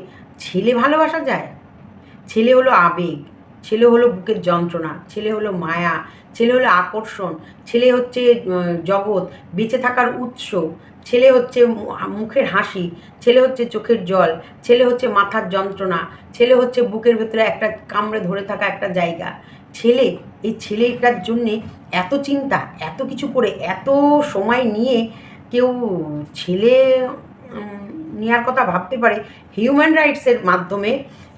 ছেলে ভালোবাসা যায়? ছেলে হলো আবেগ, ছেলে হলো বুকের যন্ত্রণা, ছেলে হলো মায়া, ছেলে হলো আকর্ষণ, ছেলে হচ্ছে জগৎ, বেঁচে থাকার উৎস, ছেলে হচ্ছে মুখের হাসি, ছেলে হচ্ছে চোখের জল, ছেলে হচ্ছে মাথার যন্ত্রণা, ছেলে হচ্ছে বুকের ভেতরে একটা কামড়ে ধরে থাকা একটা জায়গা। ছেলে, এই ছেলেটার জন্যে এত চিন্তা, এত কিছু করে, এত সময় নিয়ে কেউ ছেলে নেওয়ার কথা ভাবতে পারে হিউম্যান রাইটসের মাধ্যমে।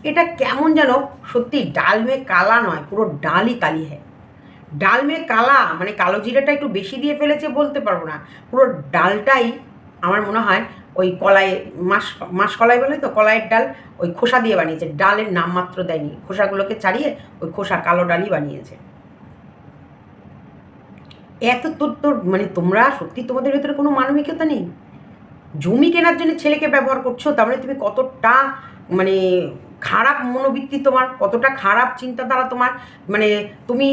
এটা কেমন যেন সত্যি ডাল মে কালা নয়, পুরো ডালই কালি হ্যাঁ। ডাল মে কালা মানে কালো জিরাটা একটু বেশি দিয়ে ফেলেছে বলতে পারবো না, পুরো ডালটাই আমার মনে হয় ওই কলাই মাসকলাই বলে তো, কলাইয়ের ডাল, ওই খোসা দিয়ে বানিয়েছে, ডালের নামমাত্র দেয়নি, খোসাগুলোকে ছাড়িয়ে ওই খোসা কালো ডালই বানিয়েছে। এত তোর মানে তোমরা সত্যি তোমাদের ভেতরে কোনো মানবিকতা নেই? জমি কেনার জন্য ছেলেকে ব্যবহার করছো, তার মানে তুমি কতটা মানে খারাপ মনোবৃত্তি তোমার, কতটা খারাপ চিন্তাধারা তোমার। মানে তুমি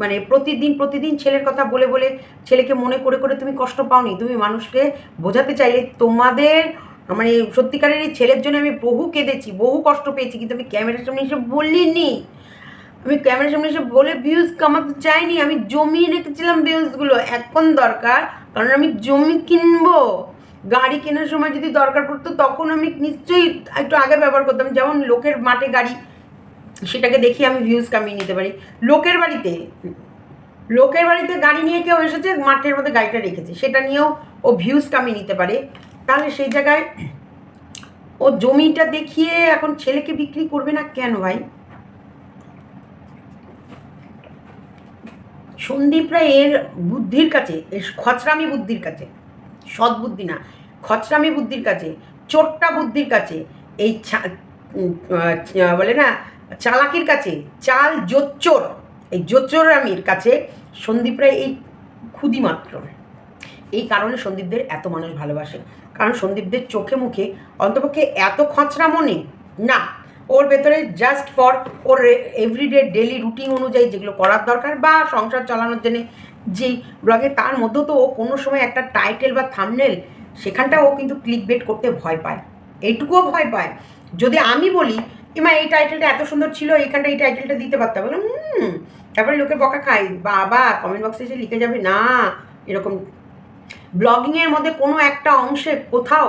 মানে প্রতিদিন ছেলের কথা বলে বলে ছেলেকে মনে করে করে তুমি কষ্ট পাওনি, তুমি মানুষকে বোঝাতে চাইলে তোমাদের মানে সত্যিকারের এই ছেলের জন্য আমি বহু কেঁদেছি, বহু কষ্ট পেয়েছি, কিন্তু আমি ক্যামেরার সামনে এসে বলিনি, আমি ক্যামেরার সামনে এসে বলে ভিউজ কামাতে চাইনি, আমি জমিয়ে রেখেছিলাম ভিউজগুলো, এখন দরকার কারণ আমি জমি কিনবো, গাড়ি কেনার সময় যদি দরকার পড়তো তখন আমি নিশ্চয়ই একটু আগে ব্যবহার করতাম, যেমন লোকের মাঠে গাড়ি, সেটাকে দেখি আমি ভিউজ কামিয়ে নিতে পারি। লোকের বাড়িতে গাড়ি নিয়ে কেউ এসেছে, মাঠের মধ্যে গাড়িটা রেখেছে, সেটা নিয়েও ও ভিউজ কামিয়ে নিতে পারে। তাহলে সেই জায়গায় ও জমিটা দেখিয়ে এখন ছেলেকে বিক্রি করবে না কেন ভাই? সন্দীপরা এর বুদ্ধির কাছে, এর খচরামি বুদ্ধির কাছে, সৎ বুদ্ধি না, খচরামি বুদ্ধির কাছে, চোট্টা বুদ্ধির কাছে, এই বলে না চালাকির কাছে, চাল জোচ্চোর, এই জোচ্চোরামির কাছে সন্দীপ রায় এই ক্ষুদি মাত্র। এই কারণে সন্দীপদের এত মানুষ ভালোবাসে, কারণ সন্দীপদের চোখে মুখে অন্তপক্ষে এত খচরা মনে না, ওর ভেতরে জাস্ট ফর ওর এভরিডে ডেলি রুটিন অনুযায়ী যেগুলো করার দরকার বা সংসার চালানোর জন্যে যেই ব্লগে, তার মধ্যেও তো ও কোনো সময় একটা টাইটেল বা থাম্বনেল সেখানটা ও কিন্তু ক্লিক বেট করতে ভয় পায়, এইটুকুও ভয় পায়। যদি আমি বলি এমা এই টাইটেলটা এত সুন্দর ছিল, এইখানটা এই টাইটেলটা দিতে পারতাম, বললাম তারপরে লোকের বকা খাই, বাবা কমেন্ট বক্সে এসে লিখে যাবে না এরকম। ব্লগিংয়ের মধ্যে কোনো একটা অংশে কোথাও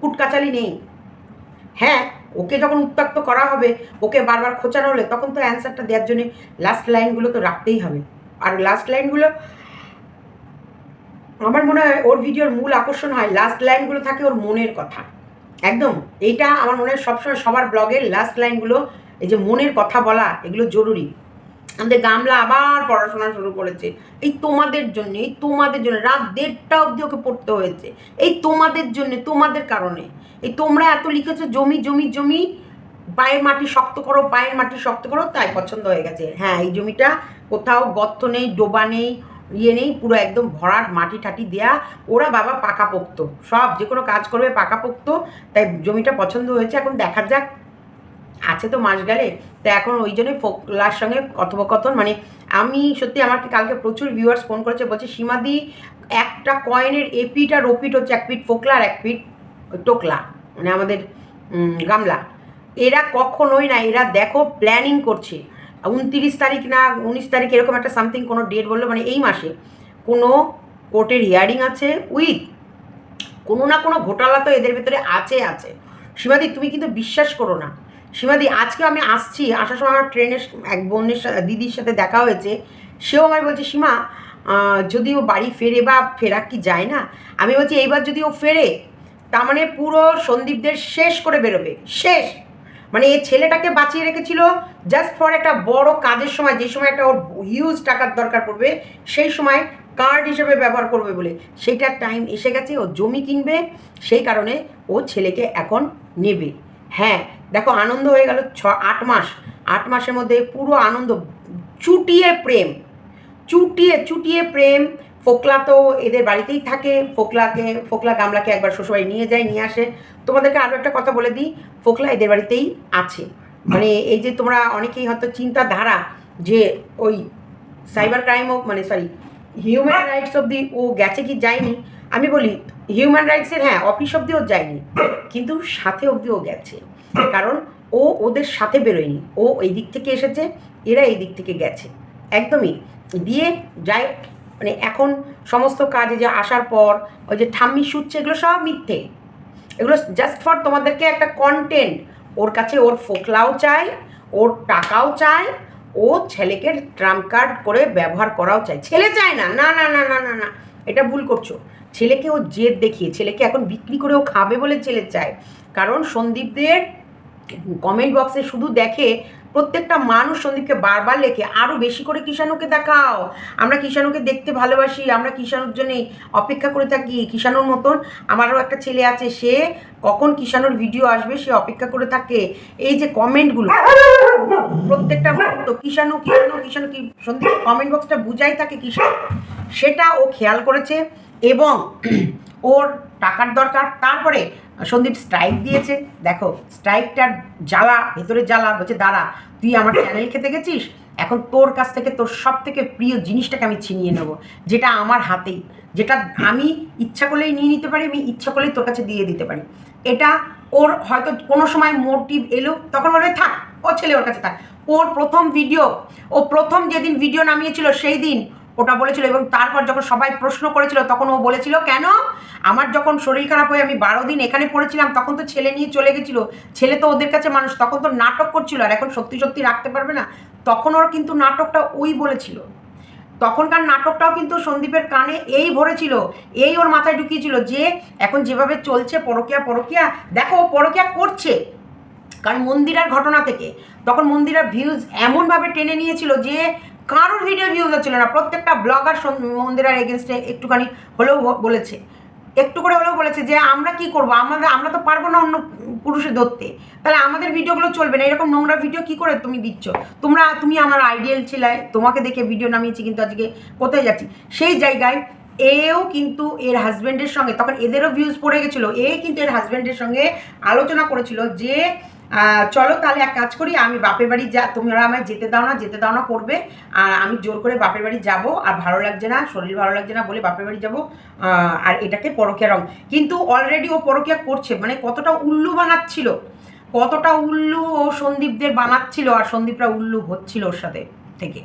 কুটকাচালি নেই। হ্যাঁ, ওকে যখন উত্ত্যক্ত করা হবে, ওকে বারবার খোঁচানো হলে, তখন তো অ্যান্সারটা দেওয়ার জন্য লাস্ট লাইনগুলো তো রাখতেই হবে। আর লাস্ট লাইনগুলো আমার মনে হয় ওর ভিডিওর মূল আকর্ষণ হয় লাস্ট লাইনগুলো থাকে ওর মনের কথা, একদম। এইটা আমার মনে হয় সবসময় সবার ব্লগের লাস্ট লাইনগুলো, এই যে মনের কথা বলা, এগুলো জরুরি। আমাদের গামলা আবার পড়াশোনা শুরু করেছে এই তোমাদের জন্য, এই তোমাদের জন্য, রাত 1:30 অবধি ওকে পড়তে হয়েছে এই তোমাদের জন্য, তোমাদের কারণে। এই তোমরা এত লিখেছো জমি জমি জমি, পায়ের মাটি শক্ত করো, পায়ের মাটি শক্ত করো, তাই পছন্দ হয়ে গেছে। হ্যাঁ, এই জমিটা কোথাও গর্ত নেই, ডোবা নেই, ইয়ে নেই, পুরো একদম ভরাট মাটি ঠাটি দেয়া, ওরা বাবা পাকাপোক্ত, সব যে কোনো কাজ করবে পাকাপোক্ত, তাই জমিটা পছন্দ হয়েছে। এখন দেখা যাক, আছে তো মাস গেলে, তো এখন ওই জন্যই ফোকলার সঙ্গে কথোপকথন। মানে আমি সত্যি, আমাকে কালকে প্রচুর ভিউয়ার্স ফোন করেছে, বলছে সীমাদি একটা কয়েনের এপিট আর ওপিট হচ্ছে, এক পিঠ ফোকলা আর এক পিঠ টোকলা, মানে আমাদের গামলা। এরা কখনোই না, এরা দেখো প্ল্যানিং করছে 29 তারিখ না 19 তারিখ এরকম একটা সামথিং কোনো ডেট বললো, মানে এই মাসে কোনো কোর্টের হিয়ারিং আছে, উইথ কোনো না কোনো ঘোটালা তো এদের ভেতরে আছে। সীমাদি তুমি কিন্তু বিশ্বাস করো না, সীমাদি আজকে আমি আসছি, আসার সময় আমার ট্রেনের এক বোনের দিদির সাথে দেখা হয়েছে, সেও আমায় বলছে সীমা যদি ও বাড়ি ফেরে বা ফেরা কি যায় না, আমি বলছি এইবার যদি ও ফেরে তার মানে পুরো সন্দীপদের শেষ করে বেরোবে, শেষ। মানে এই ছেলেটাকে বাঁচিয়ে রেখেছিল জাস্ট ফর একটা বড় কাজের সময়, যে সময় একটা ওর হিউজ টাকার দরকার পড়বে, সেই সময় কার্ড হিসেবে ব্যবহার করবে বলে, সেইটার টাইম এসে গেছে, ও জমি কিনবে, সেই কারণে ও ছেলেকে এখন নেবে। হ্যাঁ, দেখো আনন্দ হয়ে গেল 8 মাস, 8 মাসের মধ্যে পুরো আনন্দ, চুটিয়ে প্রেম, চুটিয়ে চুটিয়ে প্রেম। ফোকলা তো এদের বাড়িতেই থাকে, ফোকলা গামলাকে একবার শ্বশুরবাড়ি নিয়ে যায়, নিয়ে আসে। তোমাদেরকে আরও একটা কথা বলে দিই, ফোকলা এদের বাড়িতেই আছে। মানে এই যে তোমরা অনেকেই হয়তো চিন্তাধারা যে ওই সাইবার ক্রাইমও মানে সরি হিউম্যান রাইটস অবধি ও গেছে কি যায়নি, আমি বলি হিউম্যান রাইটসের হ্যাঁ অফিস অবধিও যায়নি, কিন্তু সাথে অবধিও গেছে। কারণ ও ওদের সাথে বেরোয়নি, ও এই দিক থেকে এসেছে, এরা এই দিক থেকে গেছে একদমই। দিয়ে যাই মানে এখন সমস্ত কাজে যে আসার পর ওই যে ঠাম্মি শুচ্ছে, এগুলো সব মিথ্যে, এগুলো জাস্ট ফর তোমাদেরকে একটা কন্টেন্ট। ওর কাছে ওর ফোকলাও চাই, ওর টাকাও চাই, ও ছেলেকে ট্রাম্প কার্ড করে ব্যবহার করাও চাই। ছেলে চায় না, না না না না না না, এটা ভুল করছো। ছেলেকে ও জেদ দেখিয়ে ছেলেকে এখন বিক্রি করে ও খাবে বলে ছেলে চায়। কারণ সন্দীপদের কমেন্ট বক্সে শুধু দেখে প্রত্যেকটা মানুষ সন্দীপকে বারবার লেখে আরও বেশি করে কিষাণুকে দেখাও, আমরা কিষাণুকে দেখতে ভালোবাসি, আমরা কিষাণুর জন্যই অপেক্ষা করে থাকি। কিষাণুর মতন আমারও একটা ছেলে আছে, সে কখন কিষাণুর ভিডিও আসবে সে অপেক্ষা করে থাকে। এই যে কমেন্টগুলো প্রত্যেকটা মুহূর্ত কিষাণু কিষাণু কিষাণু কি সন্দীপ কমেন্ট বক্সটা বুঝাই থাকে কিষাণু, সেটা ও খেয়াল করেছে এবং ওর টাকার দরকার। তারপরে সন্দীপ স্ট্রাইক দিয়েছে, দেখো স্ট্রাইকটার জ্বালা, ভেতরে জ্বালা, বলছে দাঁড়া তুই আমার চ্যানেল খেতে গেছিস, এখন তোর কাছ থেকে তোর সব থেকে প্রিয় জিনিসটাকে আমি ছিনিয়ে নেবো, যেটা আমার হাতেই, যেটা আমি ইচ্ছা করলেই নিয়ে নিতে পারি, আমি ইচ্ছা করলেই তোর কাছে দিয়ে দিতে পারি। এটা ওর হয়তো কোনো সময় মোটিভ এলো, তখন বলবে থাক ও ছেলে ওর কাছে থাক। ওর প্রথম ভিডিও, ও প্রথম যেদিন ভিডিও নামিয়েছিল সেই দিন ওটা বলেছিল, এবং তারপর যখন সবাই প্রশ্ন করেছিল তখন ও বলেছিল কেন আমার যখন শরীর খারাপ হয়ে আমি 12 দিন এখানে পড়েছিলাম তখন তো ছেলে নিয়ে চলে গেছিলো, ছেলে তো ওদের কাছে মানুষ, তখন তো নাটক করছিল, আর এখন সত্যি সত্যি রাখতে পারবে না। তখন ওর কিন্তু নাটকটা ওই বলেছিল, তখনকার নাটকটাও কিন্তু সন্দীপের কানে এই ভরেছিল, এই ওর মাথায় ঢুকিয়েছিল যে এখন যেভাবে চলছে পরকিয়া পরকিয়া, দেখো ও পরকিয়া করছে। কারণ মন্দিরার ঘটনা থেকে তখন মন্দিরার ভিউজ এমনভাবে টেনে নিয়েছিল যে কারোর ভিডিও ভিউজ হচ্ছিল না, প্রত্যেকটা ব্লগার মন্দিরার এগেনস্টে একটুখানি হলেও বলেছে, একটু করে হলেও বলেছে যে আমরা কি করব, আমরা তো পারবো না অন্য পুরুষে ধরতে, তাহলে আমাদের ভিডিওগুলো চলবে না, এরকম নোংরা ভিডিও কি করে তুমি দিচ্ছ, তুমি আমার আইডিয়াল ছিলে, তোমাকে দেখে ভিডিও নামিয়েছি, কিন্তু আজকে কোথায় যাচ্ছি সেই জায়গায়। এও কিন্তু এর হাজব্যান্ডের সঙ্গে তখন এদেরও ভিউজ পড়ে গেছিলো, এ কিন্তু এর হাজব্যান্ডের সঙ্গে আলোচনা করেছিল যে চলো তাহলে এক কাজ করি, আমি বাপের বাড়ি তোমরা আমায় যেতে দাও না করবে, আর আমি জোর করে বাপের বাড়ি যাবো, আর ভালো লাগছে না, শরীর ভালো লাগছে না বলে বাপের বাড়ি যাবো, আর এটাকে পরকীয়া রং। কিন্তু অলরেডি ও পরকীয়া করছে, মানে কতটা উল্লু বানাচ্ছিল, কতটা উল্লু ও সন্দীপদের বানাচ্ছিল, আর সন্দীপরা উল্লু হচ্ছিল ওর সাথে থেকে,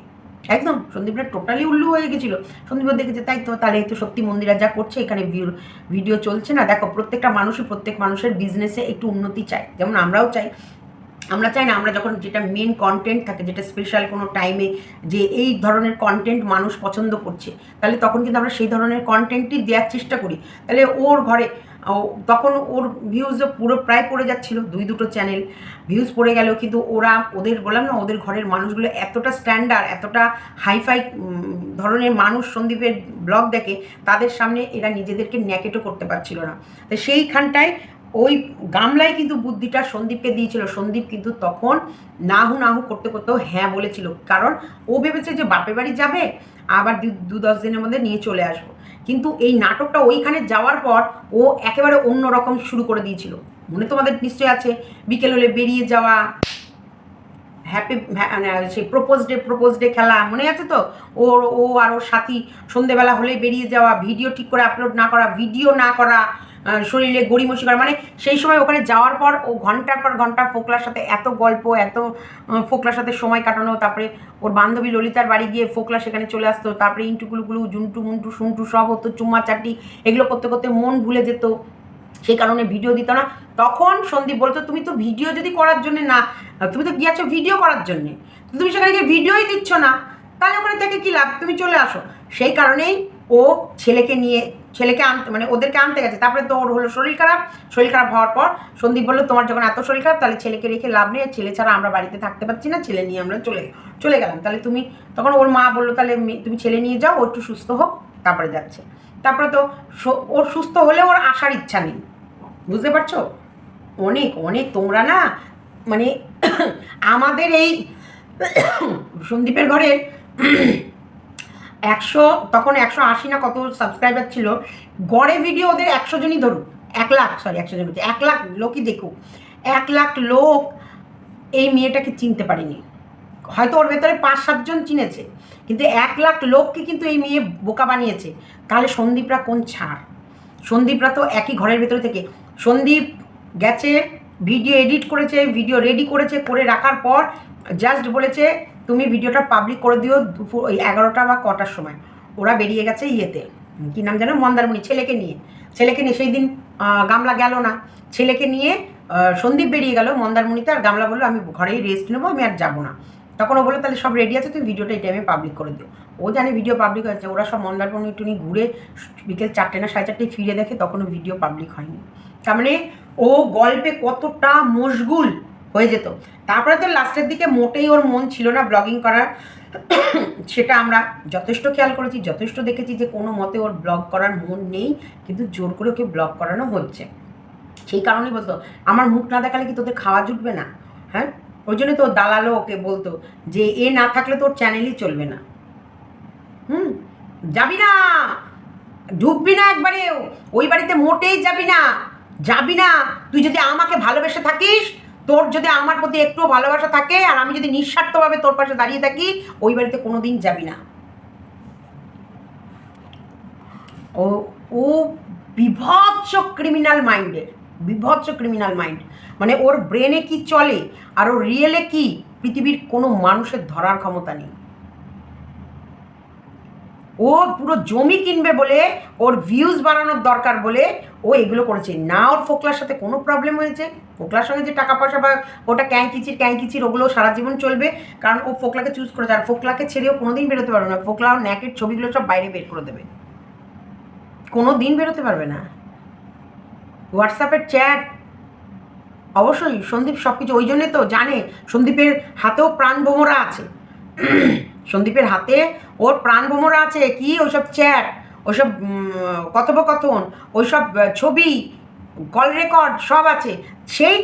একদম সন্দীপরা টোটালি উল্লু হয়ে গেছিলো। সন্দীপও দেখেছে তাই তো, তাহলে তো সত্যি মন্দিরা যা করছে এখানে ভিডিও চলছে না। দেখো প্রত্যেকটা প্রত্যেক মানুষের বিজনেসে একটু উন্নতি চাই, যেমন আমরাও চাই, আমরা চাই না আমরা যখন যেটা মেন কন্টেন্ট থাকে, যেটা স্পেশাল কোনো টাইমে যে এই ধরনের কন্টেন্ট মানুষ পছন্দ করছে, তাহলে তখন কিন্তু আমরা সেই ধরনের কন্টেন্টই দেওয়ার চেষ্টা করি। তাহলে ওর ঘরে তখন ওর ভিউজও পুরো প্রায় পড়ে যাচ্ছিলো, দুটো চ্যানেল ভিউজ পড়ে গেলেও কিন্তু ওদের বললাম না, ওদের ঘরের মানুষগুলো এতটা স্ট্যান্ডার্ড, এতটা হাইফাই ধরনের মানুষ সন্দীপের ব্লগ দেখে, তাদের সামনে এরা নিজেদেরকে ন্যাকেটও করতে পারছিল না। তো সেইখানটায় ওই গামলায় কিন্তু বুদ্ধিটা সন্দীপকে দিয়েছিল, সন্দীপ কিন্তু তখন নাহু করতে করতেও হ্যাঁ বলেছিল, কারণ ও ভেবেছে যে বাপের বাড়ি যাবে আবার 2-10 দিনের মধ্যে নিয়ে চলে আসবো। কিন্তু এই নাটকটা ওইখানে যাওয়ার পর ও একেবারে অন্য রকম শুরু করে দিয়েছিল। মনে তোমাদের নিশ্চয়ই আছে, বিকেল হলে বেরিয়ে যাওয়া, হ্যাপি সেই প্রপোজ ডে খেলা মনে আছে তো, ও আর ওর সাথী সন্ধেবেলা হলে বেরিয়ে যাওয়া, ভিডিও ঠিক করে আপলোড না করা, ভিডিও না করা, শরীরে গড়িমসি করা, মানে সেই সময় ওখানে যাওয়ার পর ও ঘন্টার পর ঘন্টা ফোকলার সাথে এত গল্প, এত ফোকলার সাথে সময় কাটানো, তারপরে ওর বান্ধবী ললিতার বাড়ি গিয়ে ফোকলা সেখানে চলে আসতো, তারপরে ইন্টুকুলুকুলু জুন্টু মুন্টু শুন্টু সব হতো, চুম্মা চাটি, এগুলো করতে করতে মন ভুলে যেত, সেই কারণে ভিডিও দিত না। তখন সন্দীপ বলতো তুমি তো ভিডিও যদি করার জন্যে না, তুমি তো গিয়েছো ভিডিও করার জন্যে, তুমি সেখানে গিয়ে ভিডিওই দিচ্ছ না, তাহলে ওখানে থেকে কী লাভ, তুমি চলে আসো। সেই কারণেই ও ছেলেকে আনতে মানে ওদেরকে আনতে গেছে। তারপরে তো ওর হলো শরীর খারাপ হওয়ার পর সন্দীপ বললো তোমার যখন এত শরীর খারাপ তাহলে ছেলেকে রেখে লাভ নেই, ছেলে ছাড়া আমরা বাড়িতে থাকতে পারছি না, ছেলে নিয়ে আমরা চলে গেলাম, তাহলে তুমি, তখন ওর মা বললো তাহলে তুমি ছেলে নিয়ে যাও, ও একটু সুস্থ হোক তারপরে যাচ্ছে। তারপরে তো ওর সুস্থ হলে ওর আসার ইচ্ছা নেই, বুঝতে পারছো? অনেক তোমরা না মানে আমাদের এই সন্দীপের ঘরে 100, তখন 180 না কত সাবস্ক্রাইবার ছিল, গড়ে ভিডিও ওদের 100 জনই ধরুক, 1 লাখ, সরি 100 জন হচ্ছে 1 লাখ লোকই দেখুক, 1 লাখ লোক এই মেয়েটাকে চিনতে পারেনি। হয়তো ওর ভেতরে 5-7 জন চিনেছে, কিন্তু 1 লাখ লোককে কিন্তু এই মেয়ে বোকা বানিয়েছে। তাহলে সন্দীপরা কোন ছাড়? সন্দীপরা তো একই ঘরের ভেতরে থেকে, সন্দীপ গেছে ভিডিও এডিট করেছে, ভিডিও রেডি করেছে, করে রাখার পর জাস্ট বলেছে তুমি ভিডিওটা পাবলিক করে দিও দুপুর ওই 11টা বা কটার সময়। ওরা বেরিয়ে গেছে ইয়েতে, কী নাম জানো, মন্দারমণি, ছেলেকে নিয়ে সেই দিন গামলা গেল না, ছেলেকে নিয়ে সন্দীপ বেরিয়ে গেল মন্দারমণিতে, আর গামলা বললো আমি ঘরেই রেস্ট নেবো, আমি আর যাবো না। তখন ও বললো তাহলে সব রেডি আছে, তুমি ভিডিওটা এই টাইমে পাবলিক করে দিও। ও জানে ভিডিও পাবলিক হয়েছে, ওরা সব মন্দারমণি টুনি ঘুরে বিকেল 4টে না 4:30 ফিরে দেখে, তখনও ভিডিও পাবলিক হয়নি। তার মানে ও গল্পে কতটা মশগুল হয়ে যেত। তারপরে তো লাস্টের দিকে মোটেই ওর মন ছিল না ব্লগিং করার, সেটা আমরা যথেষ্ট খেয়াল করেছি, যথেষ্ট দেখেছি যে কোনো মতে ওর ব্লগ করার মন নেই, কিন্তু জোর করে ওকে ব্লগ করানো হচ্ছে। সেই কারণেই বলতো আমার মুখ না দেখালে কি তোদের খাওয়া জুটবে না? হ্যাঁ, ওই জন্য তো দালালও ওকে বলতো যে এ না থাকলে তোর চ্যানেলই চলবে না। যাবি না, ঢুকবি না একবারেও, ওই বাড়িতে মোটেই যাবি না, যাবি না। তুই যদি আমাকে ভালোবেসে থাকিস, তোর যদি আমার প্রতি একটু ভালোবাসা থাকে, আর আমি যদি নিঃস্বার্থভাবে তোর পাশে দাঁড়িয়ে থাকি, ওই বাড়িতে কোনো দিন যাবি না। ও ও বিভৎস ক্রিমিনাল মাইন্ডের, বিভৎস ক্রিমিনাল মাইন্ড। মানে ওর ব্রেনে কি চলে আর ওর রিয়েলে কি, পৃথিবীর কোনো মানুষের ধরার ক্ষমতা নেই। ও পুরো জমি কিনবে বলে, ওর ভিউজ বাড়ানোর দরকার বলে ও এগুলো করেছে না। ওর ফোকলার সাথে কোনো প্রবলেম হয়েছে, ফোকলার সঙ্গে যে টাকা পয়সা বা ওটা ক্যাঁকিচির ওগুলো সারা জীবন চলবে, কারণ ও ফোকলাকে চুজ করেছে। আর ফোকলাকে ছেড়েও কোনো দিন বেরোতে পারবে না। ফোকলা ওর ন্যাকের ছবিগুলো সব বাইরে বের করে দেবে, কোনো দিন বেরোতে পারবে না। হোয়াটসঅ্যাপের চ্যাট অবশ্যই সন্দীপ সব কিছু, ওই জন্যে তো জানে সন্দীপের হাতেও প্রাণভোমরা আছে, সন্দীপের হাতে ওর প্রাণভোমরা আছে। কি ওইসব চ্যাট, ওইসব কথোপকথন, ওইসব ছবি, কল রেকর্ড সব আছে। সেই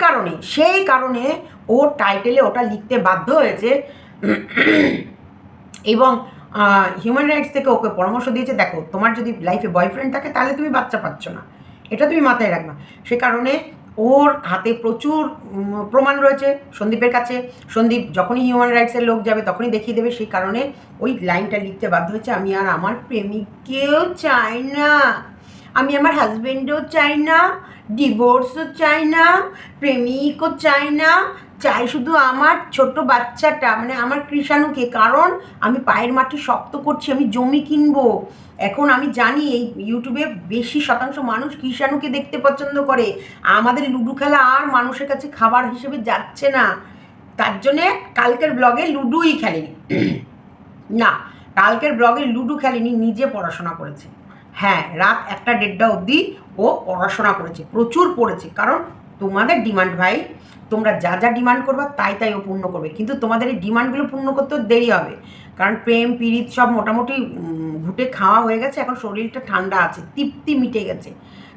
কারণে ও টাইটেলে ওটা লিখতে বাধ্য হয়েছে। এবং হিউম্যান রাইটস থেকে ওকে পরামর্শ দিয়েছে, দেখো তোমার যদি লাইফে বয়ফ্রেন্ড থাকে তাহলে তুমি বাচ্চা পাচ্ছ না, এটা তুমি মাথায় রাখবা। সে কারণে ওর হাতে প্রচুর প্রমাণ রয়েছে সন্দীপের কাছে। সন্দীপ যখনই হিউম্যান রাইটসের লোক যাবে তখনই দেখিয়ে দেবে। সেই কারণে ওই লাইনটা লিখতে বাধ্য হয়েছে, আমি আর আমার প্রেমিককেও চাই না, আমি আমার হাজব্যান্ডও চাই না, ডিভোর্সও চাই না, প্রেমিকও চাই না, চাই শুধু আমার ছোট বাচ্চাটা, মানে আমার কৃষাণুকে। কারণ আমি পায়ের মাটি শক্ত করছি, আমি জমি কিনবো। এখন আমি জানি এই ইউটিউবে বেশি শতাংশ মানুষ কৃষাণুকে দেখতে পছন্দ করে। আমাদের লুডো খেলা আর মানুষের কাছে খাবার হিসেবে যাচ্ছে না, তার জন্যে কালকের ব্লগে লুডোই খেলেনি। না, কালকের ব্লগে লুডো খেলেনি, নিজে পড়াশোনা করেছে। হ্যাঁ, রাত 1টা-1:30 অবধি ও পড়াশোনা করেছে, প্রচুর পড়েছে। কারণ তোমাদের ডিমান্ড ভাই, তোমরা যা যা ডিমান্ড করবে তাই ও পূর্ণ করবে, কিন্তু তোমাদের এই ডিমান্ডগুলো পূর্ণ করতেও দেরি হবে। কারণ প্রেম পীড়িত সব মোটামুটি ঘুটে খাওয়া হয়ে গেছে, এখন শরীরটা ঠান্ডা আছে, তৃপ্তি মিটে গেছে।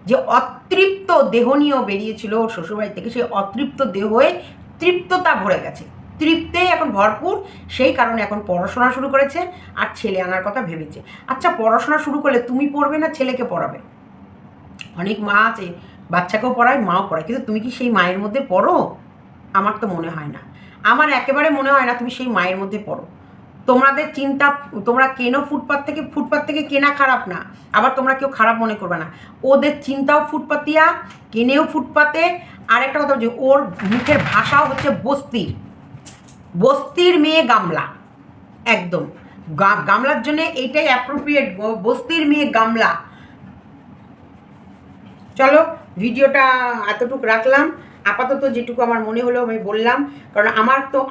যে অতৃপ্ত দেহ নিয়েও বেরিয়েছিল ওর শ্বশুরবাড়ি থেকে, সেই অতৃপ্ত দেহে তৃপ্ততা ভরে গেছে, তৃপ্তেই এখন ভরপুর। সেই কারণে এখন পড়াশোনা শুরু করেছে আর ছেলে আনার কথা ভেবেছে। আচ্ছা, পড়াশোনা শুরু করলে তুমি পড়বে না ছেলেকে পড়াবে? অনেক মা আছে বাচ্চাকেও পড়ায়, মাও পড়ায়, কিন্তু তুমি কি সেই মায়ের মধ্যে পড়ো? আমার তো মনে হয় না, আমার একেবারে মনে হয় না তুমি সেই মায়ের মধ্যে পড়ো। তোমাদের চিন্তা, তোমরা কেনো ফুটপাত থেকে কেনা খারাপ না, আবার তোমরা কেউ খারাপ মনে করবে না। ওদের চিন্তাও ফুটপাতিয়া, কেনেও ফুটপাতে। আর একটা কথা বলছি, ওর মুখের ভাষাও হচ্ছে বস্তির মেয়ে গামলা, একদম গামলার জন্য এইটাই অ্যাপ্রোপ্রিয়েট, বস্তির মেয়ে গামলা। চলো ভিডিওটা এতটুকু রাখলাম, আপাতত যেটুকু আমার মনে হলো আমি বললাম। কারণ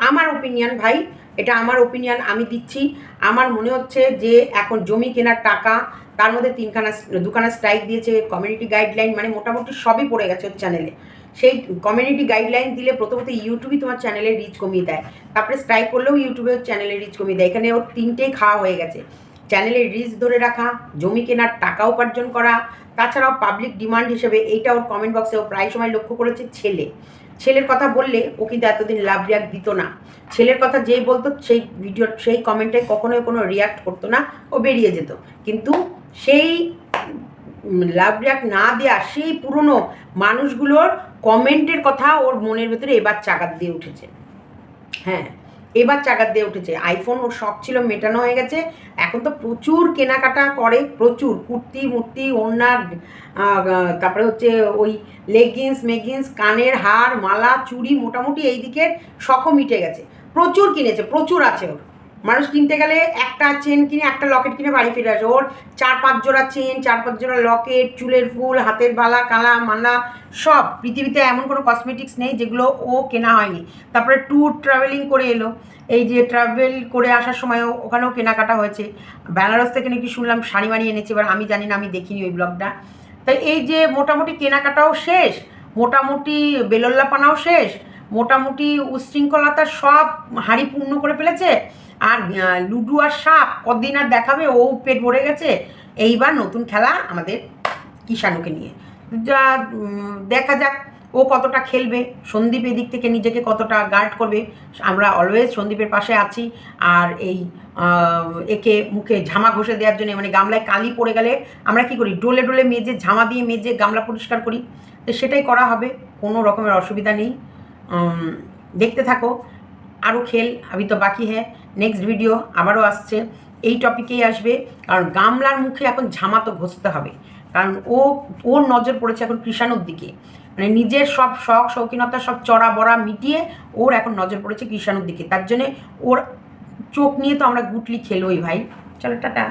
আমার ওপিনিয়ন ভাই, এটা আমার ওপিনিয়ন আমি দিচ্ছি। আমার মনে হচ্ছে যে এখন জমি কেনার টাকা, তার মধ্যে 2খানা স্ট্রাইক দিয়েছে, কমিউনিটি গাইডলাইন, মানে মোটামুটি সবই পড়ে গেছে ওর চ্যানেলে। সেই কমিউনিটি গাইডলাইন দিলে প্রথমত ইউটিউবই তোমার চ্যানেলের রিচ কমিয়ে দেয়, তারপরে স্ট্রাইক করলেও ইউটিউবে চ্যানেলের রিচ কমিয়ে দেয়। এখানে ওর 3টেই খাওয়া হয়ে গেছে, চ্যানেলের রিচ ধরে রাখা, জমি কেনার টাকা উপার্জন করা, তাছাড়াও পাবলিক ডিমান্ড হিসেবে এইটা ওর কমেন্ট বক্সে ও প্রায় সময় লক্ষ্য করেছে ছেলে। ছেলের কথা বললে ও কিন্তু এতদিন লাভ রিয়াক্ট দিত না। ছেলের কথা যেই বলতো সেই ভিডিও সেই কমেন্টে কখনোই কোনো রিয়াক্ট করতো না, ও বেরিয়ে যেত। কিন্তু সেই লাভ রিয়াক্ট না দেওয়া সেই পুরনো মানুষগুলোর কমেন্টের কথা ওর মনের ভেতরে এবার চাকাত দিয়ে উঠেছে। হ্যাঁ, এবার চাকাত দিয়ে উঠেছে। আইফোন ওর শখ ছিল মেটানো হয়ে গেছে। এখন তো প্রচুর কেনাকাটা করে, প্রচুর কুর্তি মূর্তি ওড়না, তারপরে হচ্ছে ওই লেগিংস মেগিংস, কানের হার মালা চুড়ি, মোটামুটি এই দিকের শখও মিটে গেছে। প্রচুর কিনেছে, প্রচুর আছে ওর। মানুষ কিনতে গেলে একটা চেন কিনে একটা লকেট কিনে বাড়ি ফিরে আসে। ওর 4-5 জোড়া চেন, 4-5 জোড়া লকেট, চুলের ফুল, হাতের বালা, কালা মালা, সব। পৃথিবীতে এমন কোনো কসমেটিক্স নেই যেগুলো ও কেনা হয়নি। তারপরে ট্যুর ট্রাভেলিং করে এলো, এই যে ট্রাভেল করে আসার সময়ও ওখানেও কেনাকাটা হয়েছে। বেনারস থেকে নাকি শুনলাম শাড়ি মাড়ি এনেছে, এবার আমি জানি না, আমি দেখিনি ওই ব্লগটা। তাই এই যে মোটামুটি কেনাকাটাও শেষ, মোটামুটি বেলোল্লাপানাও শেষ, মোটামুটি উশৃঙ্খলতা সব হাঁড়ি পূর্ণ করে ফেলেছে। আর লুডু আর সাপ কদিন আর দেখাবে, ও পেট ভরে গেছে। এইবার নতুন খেলা আমাদের কিষাণুকে নিয়ে, যা দেখা যাক ও কতটা খেলবে, সন্দীপ এদিক থেকে নিজেকে কতটা গার্ড করবে। আমরা অলওয়েজ সন্দীপের পাশে আছি। আর এই একে মুখে ঝামা ঘষে দেওয়ার জন্য, মানে গামলায় কালি পড়ে গেলে আমরা কি করি, ডোলে ডোলে মেজে ঝামা দিয়ে মেজে গামলা পরিষ্কার করি। তো সেটাই করা হবে, কোনো রকমের অসুবিধা নেই। দেখতে থাকো, আরও খেল আমি তো বাকি। হ্যাঁ, নেক্সট ভিডিও আবারও আসছে, এই টপিকেই আসবে। কারণ গামলার মুখে এখন ঝামা তো ঘষতে হবে, কারণ ওর নজর পড়েছে এখন কৃষাণুর দিকে। মানে নিজের সব শখ শৌখিনতা সব চড়া বড়া মিটিয়ে ওর এখন নজর পড়েছে কৃষাণুর দিকে। তার জন্যে ওর চোখ নিয়ে তো আমরা গুটলি খেলোই ভাই। চলো টাটা।